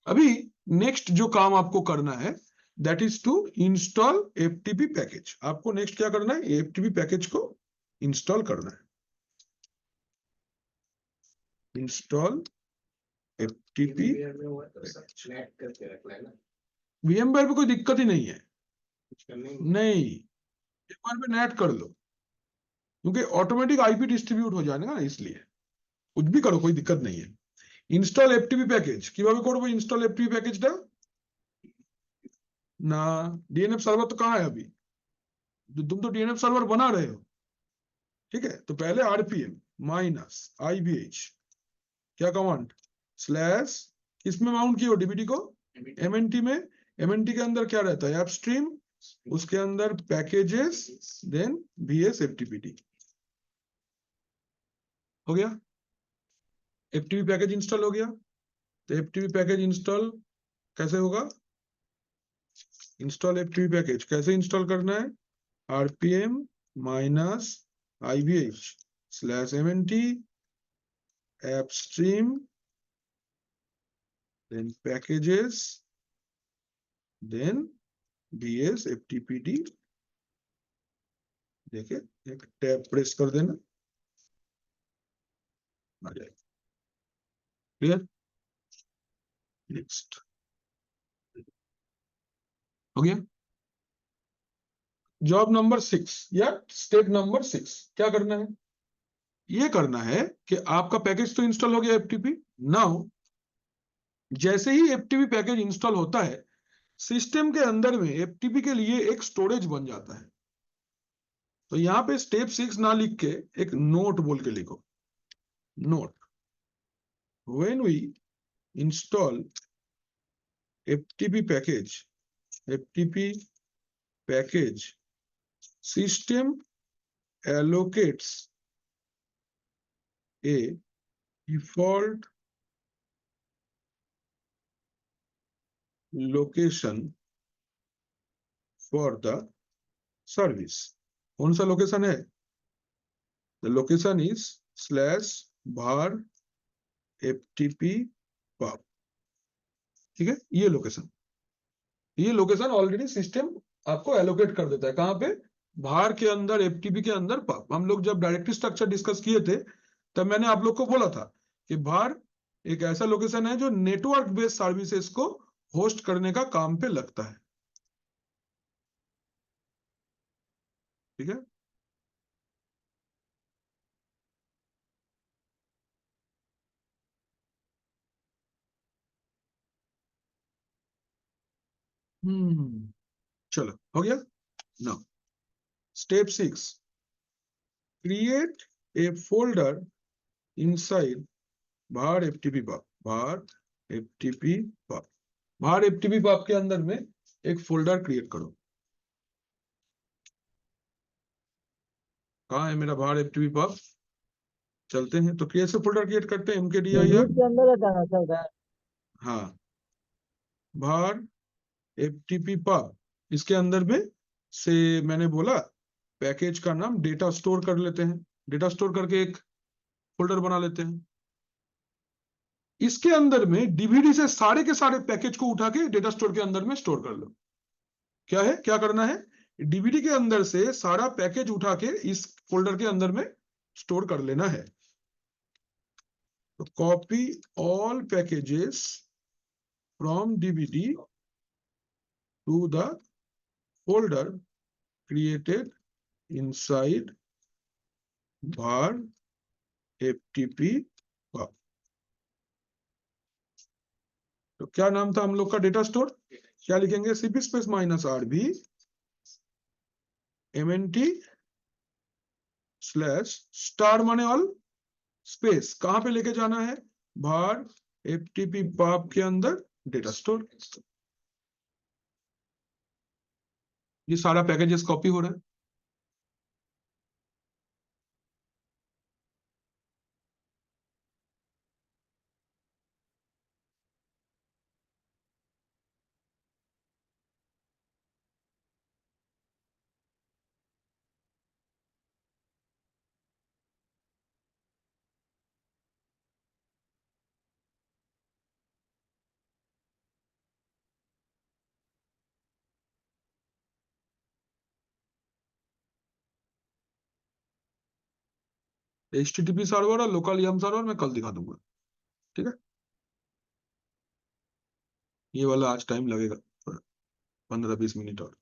अभी नेक्स्ट जो काम आपको करना है that is to install FTP package. आपको नेक्स्ट क्या करना है? एफटीपी पैकेज को इंस्टॉल करना है। Install FTP. नेट करके रखना है ना, VMware पे कोई दिक्कत ही नहीं है, कुछ करने नहीं, एक बार में नेट कर लो, क्योंकि ऑटोमेटिक आईपी डिस्ट्रीब्यूट हो जाएगा ना, इसलिए कुछ भी करो, कोई दिक्कत नहीं है। इंस्टॉल एफटीपी पैकेज কিভাবে করব? इंस्टॉल एफटीपी पैकेजটা ना, डीएनएफ सर्वर तो कहाँ है अभी? तुम तो डीएनएफ सर्वर बना रहे हो, ठीक है? तो पहले आरपीएम माइनस IVH, क्या कमांड? स्लैश, किसमें माउंट की हो डीवीडी को? एमएनटी में। एमएनटी के अंदर क्या रहता है? अपस्ट्रीम, उसके अंदर पैकेजेस, देन VS FTPD। हो गया? एफटीपी पैकेज इंस्टॉल हो गया। तो एफटीपी पैकेज इंस्टॉल कैसे होगा? इंस्टॉल एफटीपी पैकेज कैसे इंस्टॉल करना है? RPM minus IVH slash MNT upstream, then packages, then VS FTPD। देखिए, एक टैब प्रेस कर देना, आ जाएगा। क्लियर? नेक्स्ट हो गया। जॉब नंबर 6 या स्टेप नंबर 6 क्या करना है? ये करना है कि आपका पैकेज तो इंस्टॉल हो गया एफटीपी। नाउ जैसे ही एफटीपी पैकेज इंस्टॉल होता है, सिस्टम के अंदर में एफटीपी के लिए एक स्टोरेज बन जाता है। तो यहां पे स्टेप 6 ना लिख के एक नोट बोल के लिखो। Note, when we install FTP package, system allocates a default location for the service। कौन सा लोकेशन है? The location is /var FTP pub। ठीक है, ये लोकेशन ऑलरेडी सिस्टम आपको एलोकेट कर देता है। कहां पे? भार के अंदर, एफटीपी के अंदर पब। हम लोग जब डायरेक्टरी स्ट्रक्चर डिस्कस किए थे तब मैंने आप लोग को बोला था कि भार एक ऐसा लोकेशन है जो नेटवर्क बेस्ड सर्विसेज को होस्ट करने का काम पे लगता है। ठीक है, चलो हो गया। Now step 6, create a folder inside var FTP pub। var FTP pub के अंदर में एक फोल्डर क्रिएट करो। कहाँ है मेरा var FTP pub? चलते हैं, तो कैसे फोल्डर क्रिएट करते हैं? mkdir, के अंदर रहता है ना सर? हाँ, var FTP पब, इसके अंदर में से मैंने बोला पैकेज का नाम डेटा स्टोर कर लेते हैं, डेटा स्टोर करके एक फोल्डर बना लेते हैं। इसके अंदर में डीवीडी से सारे के सारे पैकेज को उठा के डेटा स्टोर के अंदर में स्टोर कर लो। क्या है, क्या करना है, डीवीडी के अंदर से सारा पैकेज उठा के इस फोल्डर के अंदर में स्टोर कर लेना है। तो copy all packages from DVD to the folder created inside var ftp pub। तो क्या नाम था हम लोग का डेटा स्टोर, क्या लिखेंगे, cp space -rb mnt slash star माने ऑल स्पेस, कहां पे लेके जाना है, var ftp pub के अंदर डेटा स्टोर। ये सारा पैकेजेस कॉपी हो रहा है। HTTP सर्वर और लोकल YAML सर्वर मैं कल दिखा दूंगा, ठीक है। ये वाला आज टाइम लगेगा 15-20 मिनट और।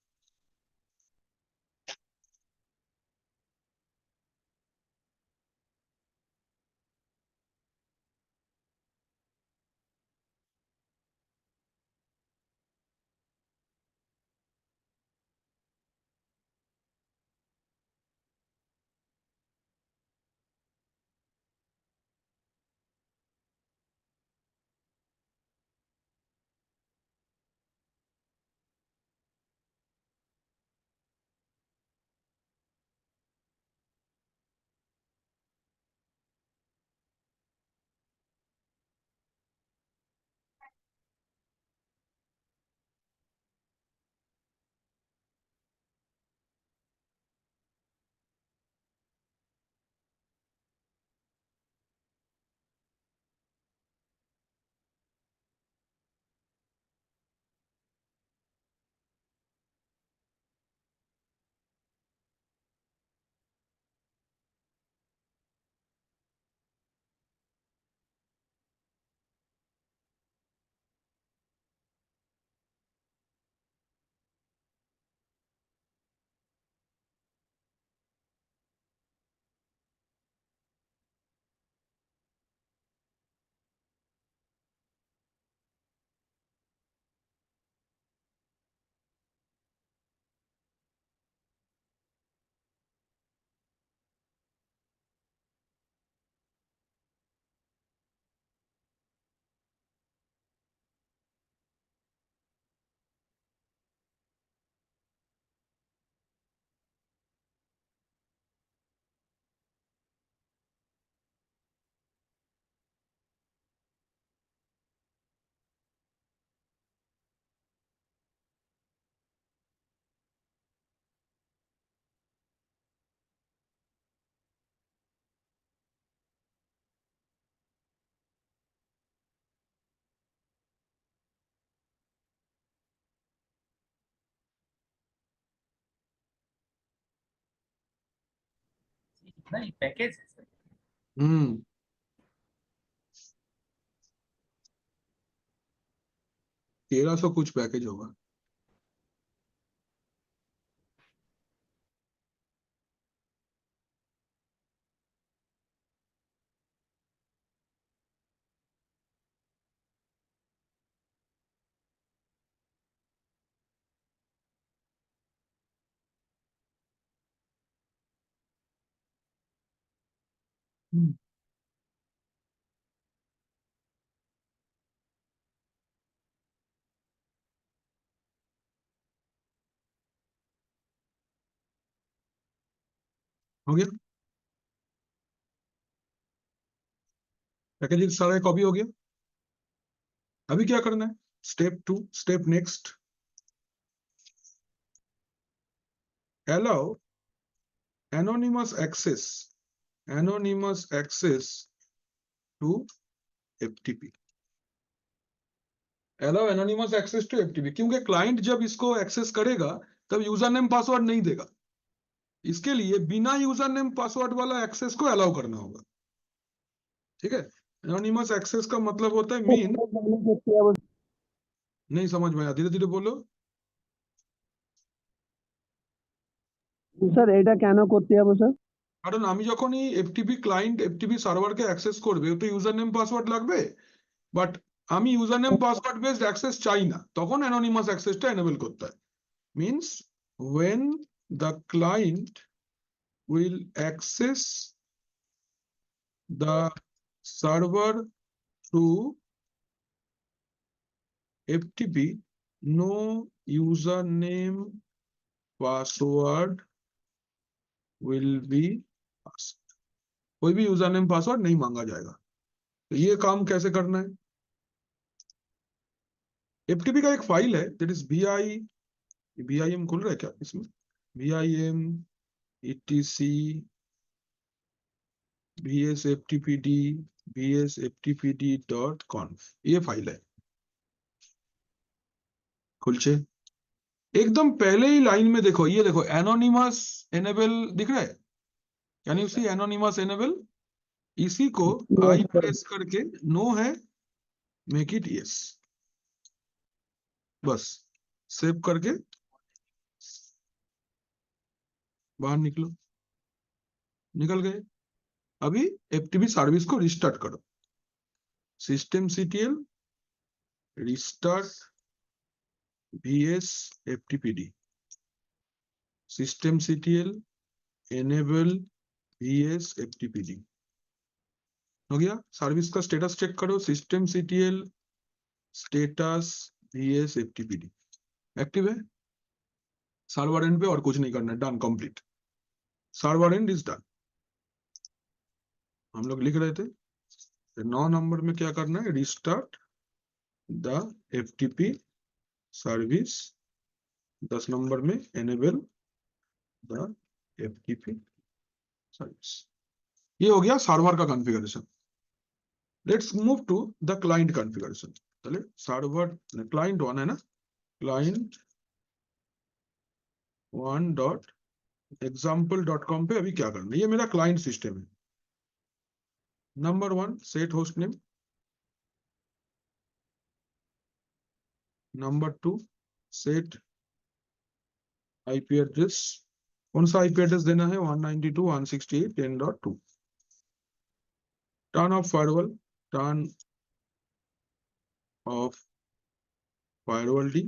इतना ही पैकेज है सर। 1300 कुछ पैकेज होगा। हो गया, पैकेजिंग सारा कॉपी हो गया। अभी क्या करना है, step 2, step next, allow anonymous access to FTP. allow anonymous access to FTP, क्योंकि क्लाइंट जब इसको एक्सेस करेगा तब यूजर नेम पासवर्ड नहीं देगा, इसके लिए बिना यूजर नेम पासवर्ड वाला एक्सेस को अलाउ करना होगा। ठीक है, एनोनिमस एक्सेस का मतलब होता है मीन, नहीं समझ में आया, धीरे धीरे बोलो। স্যার এটা কেন করতে হবে স্যার? কারণ আমি যখনই এফটিপি ক্লায়েন্ট এফটিপি সার্ভারকে অ্যাক্সেস করবে তো ইউজার নেম পাসওয়ার্ড লাগবে, বাট আমি user name password based access চাই না, তখন অ্যানোনিমাস অ্যাক্সেসটা এনেবল করতে হয়। Means when the client will access the server through FTP, no username password will be asked, कोई भी यूजर नेम पासवर्ड नहीं मांगा जाएगा। तो ये काम कैसे करना है? FTP का एक फाइल है दैट इज VIM खुल रहा है क्या इसमें? VIM etc vsftpd vsftpd.conf, ये फाइल है। खुलचे एकदम पहले ही लाइन में देखो, ये देखो एनोनिमस एनेबल दिख रहा है, यानी उसी एनोनिमस एनेबल, इसी को आई प्रेस करके नो है मेक इट यस, बस सेव करके बाहर निकलो, निकल गए। अभी एफटीपी सर्विस को रिस्टार्ट करो, systemctl restart vsftpd, systemctl enable vsftpd, हो गया। सर्विस का स्टेटस चेक करो, systemctl स्टेटस vsftpd एक्टिव है, सर्वर एंड पे और कुछ नहीं करना है, done complete, server and is done. हम लोग लिख रहे थे 9 नंबर में क्या करना है, restart the FTP service, 10 number में एनेबल द एफटीपी सर्विस। ये हो गया सर्वर का configuration. Let's move to the client configuration. चले सर्वर क्लाइंट 1 है ना, क्लाइंट 1.example.com पे अभी क्या करना है, ये मेरा क्लाइंट सिस्टम है। Number 1 set host name, number 2 set IP address, कौन सा आईपी एड्रेस देना है, 192.168.10.2। Turn off firewall, turn off firewall D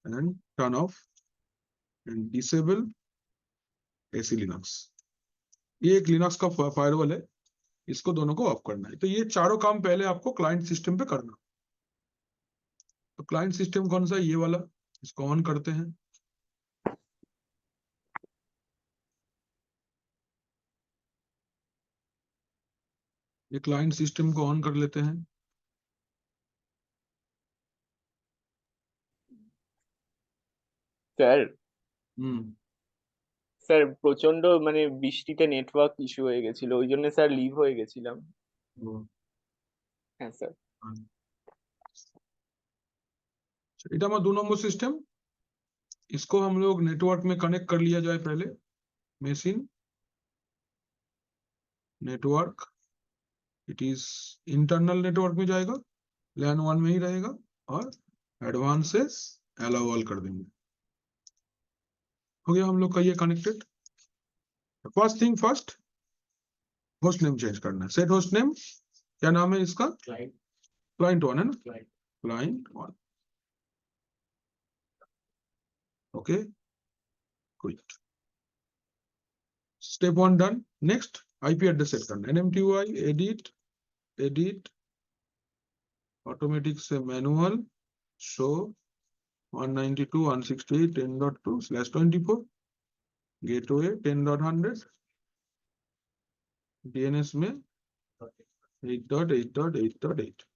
and turn off and disable AC Linux. ये एक लिनक्स का फायरवॉल है, इसको दोनों को ऑफ करना है। तो ये चारों काम पहले आपको क्लाइंट सिस्टम पे करना। तो क्लाइंट सिस्टम कौन सा है, ये वाला, इसको ऑन करते हैं। ये क्लाइंट सिस्टम को ऑन कर लेते हैं। স্যার हम्म স্যার প্রচন্ড মানে বৃষ্টিতে নেটওয়ার্ক ইস্যু হয়ে গেছিল, ওই জন্য স্যার লিভ হয়ে গেছিলাম। হ্যাঁ স্যার। এটা আমার 2 नंबर सिस्टम, इसको हम लोग नेटवर्क में कनेक्ट कर लिया जाए। पहले machine network, it is internal network में जाएगा, LAN 1 में ही रहेगा, और एडवांसेस अलाउ ऑल कर देंगे। हो गया हम लोग का ये connected. First thing first, host name change करना है। सेट होस्ट नेम, क्या नाम है इसका, क्लाइंट 1 है ना, client 1। Okay quit, step 1 done. Next IP address set करना है, nmty एडिट ऑटोमेटिक से मैनुअल शो 192.168.10.2/24 गेटवे 10.100 डीएनएस में 8.8.8.8।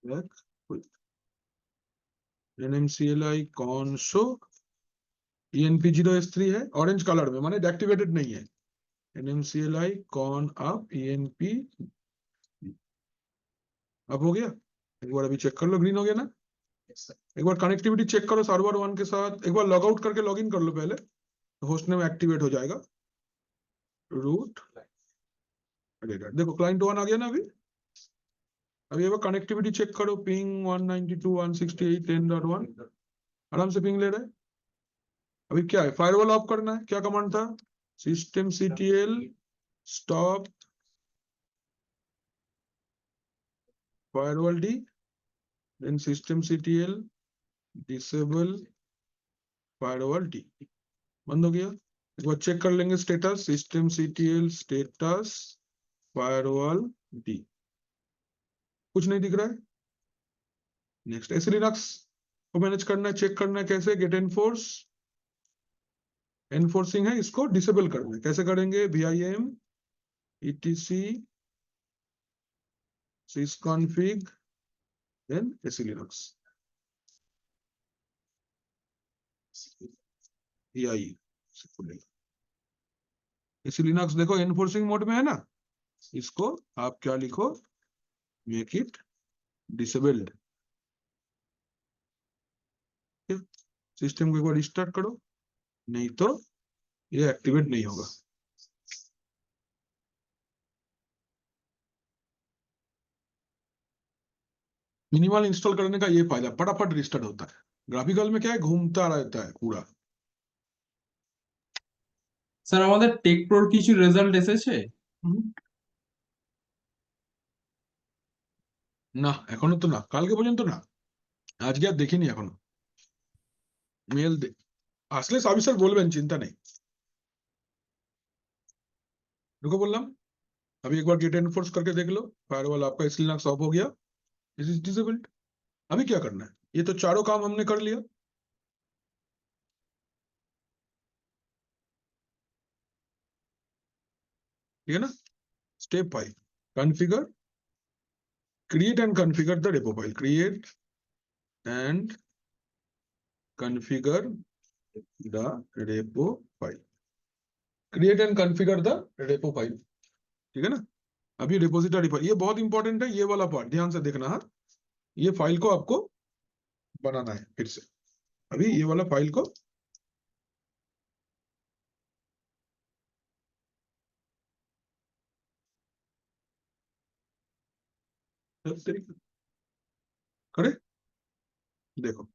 क्विट, NMCLI कॉन्सो ENP0S3 है ऑरेंज कलर में, माने डेक्टिवेटेड नहीं है। NMCLI कॉन अप ENP अब हो गया। एक बार अभी चेक कर लो, ग्रीन हो गया ना। एक बार कनेक्टिविटी चेक करो सर्वर 1 के साथ, एक बार लॉग आउट करके लॉग इन कर लो पहले, तो होस्ट नेम एक्टिवेट हो जाएगा। रूट देखो क्लाइंट 1 आ गया ना। अभी एक बार कनेक्टिविटी चेक करो, पिंग 192.168.10.1 आराम से पिंग ले रहा है। अभी क्या है, फायरवॉल ऑफ करना है, क्या कमांड था, systemctl stop firewall d, then systemctl disable firewall d, बंद हो गया। एक बार चेक कर लेंगे status, systemctl status firewall d, कुछ नहीं दिख रहा है। नेक्स्ट SE Linux को मैनेज करना है, चेक करना है कैसे, गेट एनफोर्स, एनफोर्सिंग है, इसको डिसेबल करना है, कैसे करेंगे, vim etc sysconfig then SE Linux EI से खुलेगा। SE Linux देखो एनफोर्सिंग मोड में है ना, इसको आप क्या लिखो, मेक इट डिसेबल्ड। सिस्टम को एक बार रिस्टार्ट करो, नहीं तो ये एक्टिवेट नहीं होगा। मिनिमल इंस्टॉल करने का ये फायदा, फटाफट रिस्टार्ट होता है। ग्राफिकल में क्या है, घूमता रहता है पूरा। স্যার আমাদের টেক প্রোর কিছু রেজাল্ট এসেছে? না এখনো তো না, কালকে পর্যন্ত না, আজকে আর দেখিনি এখনো। মেল আসলে সার্ভিসার বলবেন, চিন্তা নেই। रुको बोलना, अभी एक बार गेट एनफोर्स करके देख लो, फायरवॉल आपका SE Linux ऑफ हो गया, दिस इज डिसेबल्ड। अभी क्या करना है, ये तो चारों काम हमने कर लिया। ठीक है ना। Step 5, configure, create and configure the repo file, create and configure the repo file, create and configure the repo file. ठीक है ना। अभी रिपोजिटरी फाइल, ये बहुत इंपॉर्टेंट है, ये वाला पार्ट ध्यान से देखना है। ये फाइल को आपको बनाना है फिर से, अभी ये वाला फाइल को करे। देखो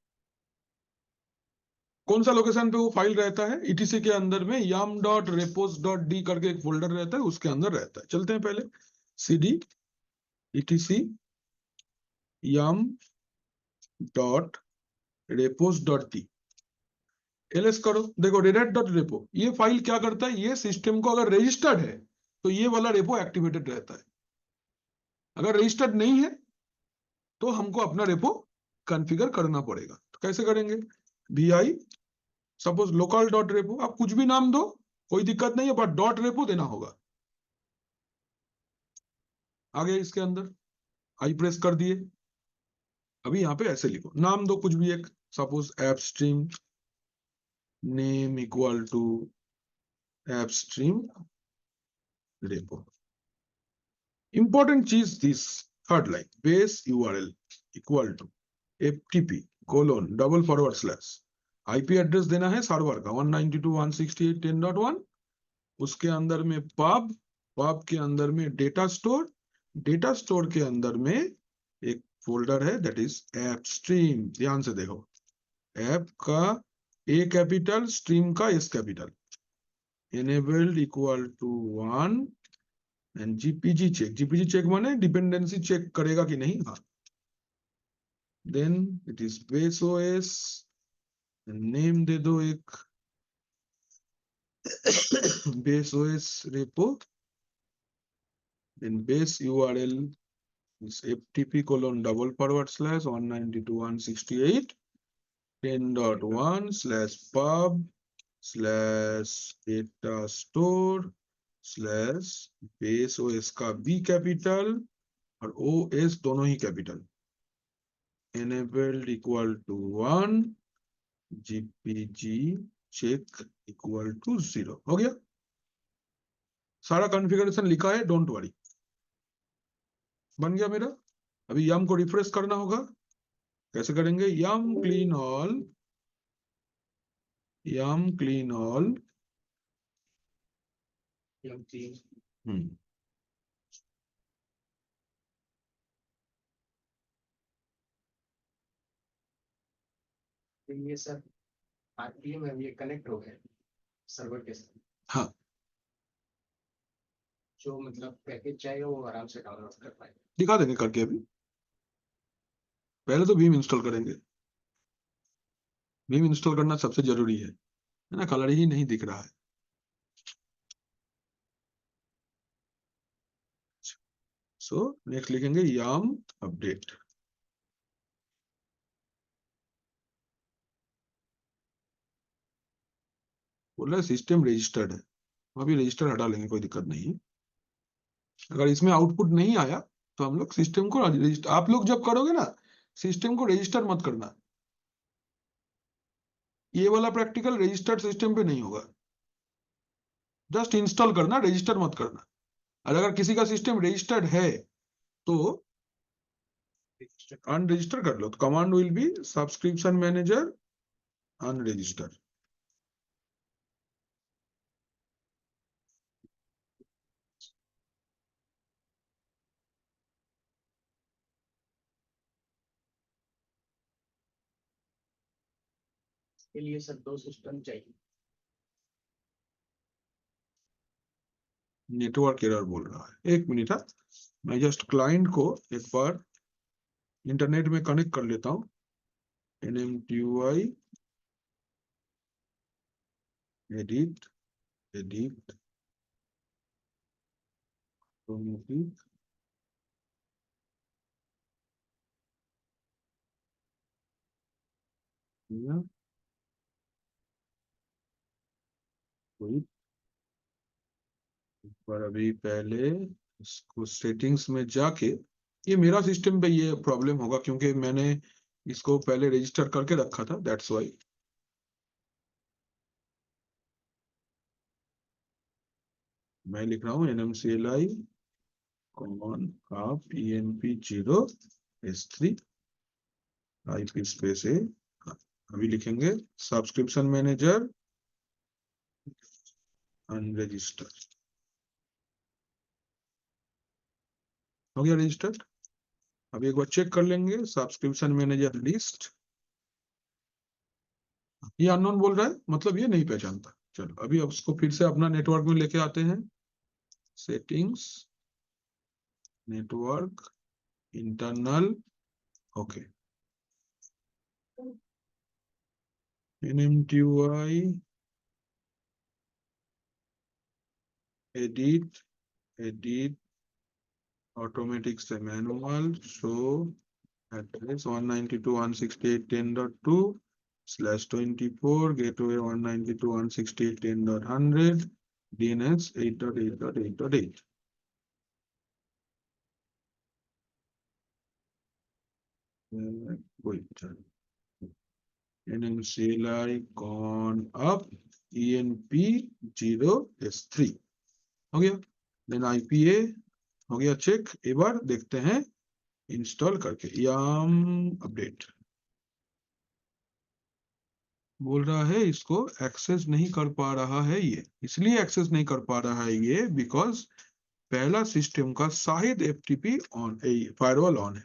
कौन सा लोकेशन पे वो फाइल रहता है, ETC के अंदर में yum.repos.d करके एक फोल्डर रहता है, उसके अंदर रहता है। चलते हैं पहले, cd etc yum.repos.d ls करो। देखो redat.repo, ये फाइल क्या करता है, ये सिस्टम को अगर रजिस्टर्ड है तो ये वाला रेपो एक्टिवेटेड रहता है, अगर रजिस्टर्ड नहीं है तो हमको अपना रेपो कॉन्फ़िगर करना पड़ेगा। तो कैसे करेंगे, vi suppose local dot repo, आप कुछ भी नाम दो, कोई दिक्कत नहीं है, बट डॉट रेपो देना होगा। आगे इसके अंदर आई प्रेस कर दिए, अभी यहाँ पे ऐसे लिखो, नाम दो कुछ भी एक, suppose app stream name equal to app stream repo. Important चीज this third line, base URL equal to ftp:// IP address देना है सर्वर का 192.168.10.1, उसके अंदर में पब के अंदर में डेटा स्टोर के अंदर में एक फोल्डर है दैट इज एप स्ट्रीम। ध्यान से देखो, ऐप का A कैपिटल, स्ट्रीम का S capital, enabled equal to 1 and GPG check माने डिपेंडेंसी चेक करेगा कि नहीं। हाँ, then it is base OS, name दे दो एक base OS repo, then base URL is ftp://192.168.10.1/datastore/base OS का B कैपिटल और OS दोनों ही capital. enabled equal to 1, GPG check equal to 0। हो गया, सारा कॉन्फ़िगरेशन लिखा है, डोंट वरी, बन गया मेरा। अभी यम को रिफ्रेश करना होगा, कैसे करेंगे? यम क्लीन ऑल, तो ये सर आरपीएम में ये कनेक्ट हो गए सर्वर के साथ, हाँ जो मतलब पैकेज चाहिए वो आराम से डाउनलोड कर पाए। दिखा देंगे करके। अभी पहले तो भीम इंस्टॉल करेंगे, भीम इंस्टॉल करना सबसे जरूरी है ना, कलर ही नहीं दिख रहा है। सो नेक्स्ट लिखेंगे yum अपडेट। बोल रहा है सिस्टम रजिस्टर्ड है, अभी रजिस्टर हटा लेंगे, कोई दिक्कत नहीं है। अगर इसमें आउटपुट नहीं आया तो हम लोग सिस्टम को रजिस्टर, आप लोग जब करोगे ना सिस्टम को रजिस्टर मत करना, ये वाला प्रैक्टिकल रजिस्टर्ड सिस्टम पे नहीं होगा, जस्ट इंस्टॉल करना, रजिस्टर मत करना। और अगर किसी का सिस्टम रजिस्टर्ड है तो अनरजिस्टर कर लो, तो command will be subscription manager unregister. इसके लिए सर 2 सिस्टम चाहिए। नेटवर्क एरर बोल रहा है, एक मिनट है, मैं जस्ट क्लाइंट को एक बार इंटरनेट में कनेक्ट कर लेता हूं। NMTUI एडिट automatic पर अभी पहले इसको सेटिंग्स में जाके, ये मेरा सिस्टम पे ये प्रॉब्लम होगा क्योंकि मैंने इसको पहले रजिस्टर करके रखा था, दैट्स वाई। मैं लिख रहा हूँ NMCLI कॉमन आप ENP0S3 IP स्पेस ए। अभी लिखेंगे सब्सक्रिप्शन मैनेजर अनरजिस्टर। हो गया रजिस्टर्ड। अभी एक बार चेक कर लेंगे सब्सक्रिप्शन मैनेजर लिस्ट, ये अननोन बोल रहा है, मतलब ये नहीं पहचानता। चलो अभी अब उसको फिर से अपना नेटवर्क में लेके आते हैं, settings, network, internal, okay, NMTUI edit automatic से manual show address 192.168.10.2/24 gateway 192.168.10.100 DNS 8.8.8.8। NMCLI gone up ENP0S3 हो गया, देन IPA हो गया चेक। एक बार देखते हैं इंस्टॉल करके, yum अपडेट बोल रहा है इसको एक्सेस नहीं कर पा रहा है, ये इसलिए एक्सेस नहीं कर पा रहा है ये बिकॉज पहला सिस्टम का शायद FTP ऑन, फायरवॉल ऑन है।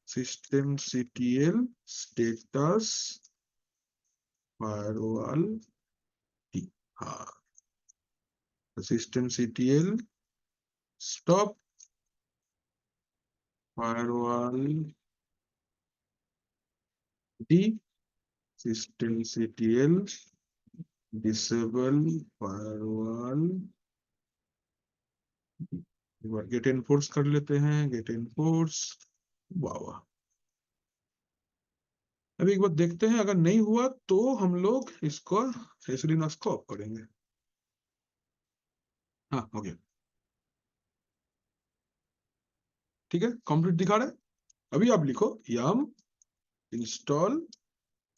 सिस्टम CTL स्टेटस फायरवॉल, हाँ system CTL stop firewall D, system CTL disable firewall. एक बार गेट एनफोर्स कर लेते हैं, गेट एनफोर्स, वाह। अभी एक बार देखते हैं, अगर नहीं हुआ तो हम लोग इसको एसडीएनएस को ऑफ करेंगे। हाँ हो गया, ठीक है, कंप्लीट दिखा रहा है। अभी आप लिखो yum इंस्टॉल।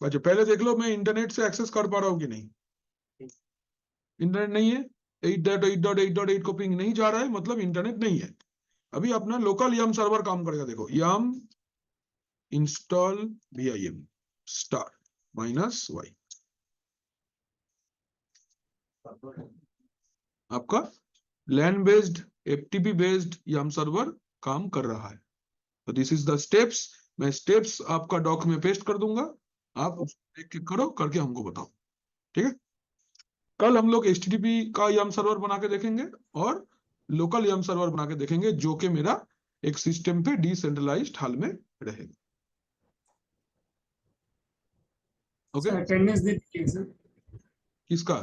अच्छा पहले देख लो मैं इंटरनेट से एक्सेस कर पा रहा हूँ कि नहीं। इंटरनेट नहीं है, 8.8.8.8 को पिंग नहीं जा रहा है, मतलब इंटरनेट नहीं है। अभी अपना लोकल यम सर्वर काम करेगा। देखो यम इंस्टॉल vim स्टार -y, आपका लैन बेस्ड FTP बेस्ड यम सर्वर काम कर रहा है। तो दिस इज द स्टेप्स। मैं स्टेप्स आपका डॉक में पेस्ट कर दूंगा, आप उसको एक क्लिक करो, करके हमको बताओ, ठीक है। कल हम लोग HTTP का यम सर्वर बना के देखेंगे और लोकल यम सर्वर बना के देखेंगे, जो कि मेरा एक सिस्टम पे डिसेंट्रलाइज्ड हाल में रहेगा। ओके सर अटेंडेंस दे दीजिए सर। किसका?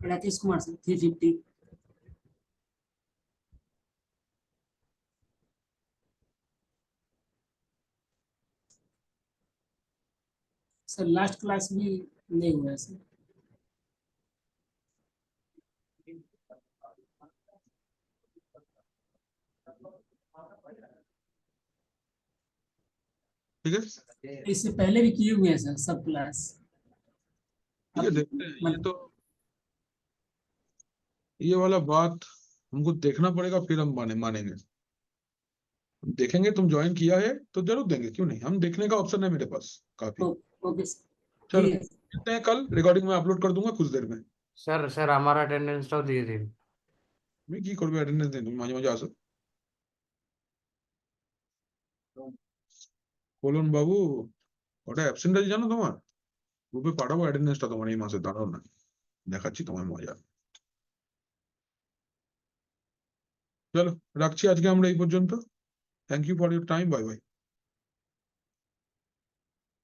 Rakesh Kumar sir 350। Sir last class भी नहीं हुआ है सर। ठीक है, इससे पहले भी किए हुए हैं सर सब क्लास। ठीक है, देखते हैं। ये वाला बात हमको देखना पड़ेगा, फिर हम मानेंगे। देखेंगे तुम ज्वाइन किया है तो जरूर देंगे, क्यों नहीं। हम देखने का ऑप्शन है मेरे पास काफी। ओके सर, चलो ठीक है। मिलते हैं कल, रिकॉर्डिंग में अपलोड कर दूंगा कुछ देर में। স্যার আমার অ্যাটেন্ডেন্সটাও দিয়ে দিন। আমি কি করবে অ্যাটেন্ডেন্স দিন, তুমি মাঝে মাঝে আসো। বলুন বাবু, ওটা অ্যাবসেন্ট আছে জানো তোমার? গ্রুপে পাঠাবো অ্যাটেন্ডেন্সটা তোমার এই মাসে, দাঁড়াও না, দেখাচ্ছি তোমার মজা। চলো রাখছি আজকে আমরা এই পর্যন্ত। Thank you for your time, bye by.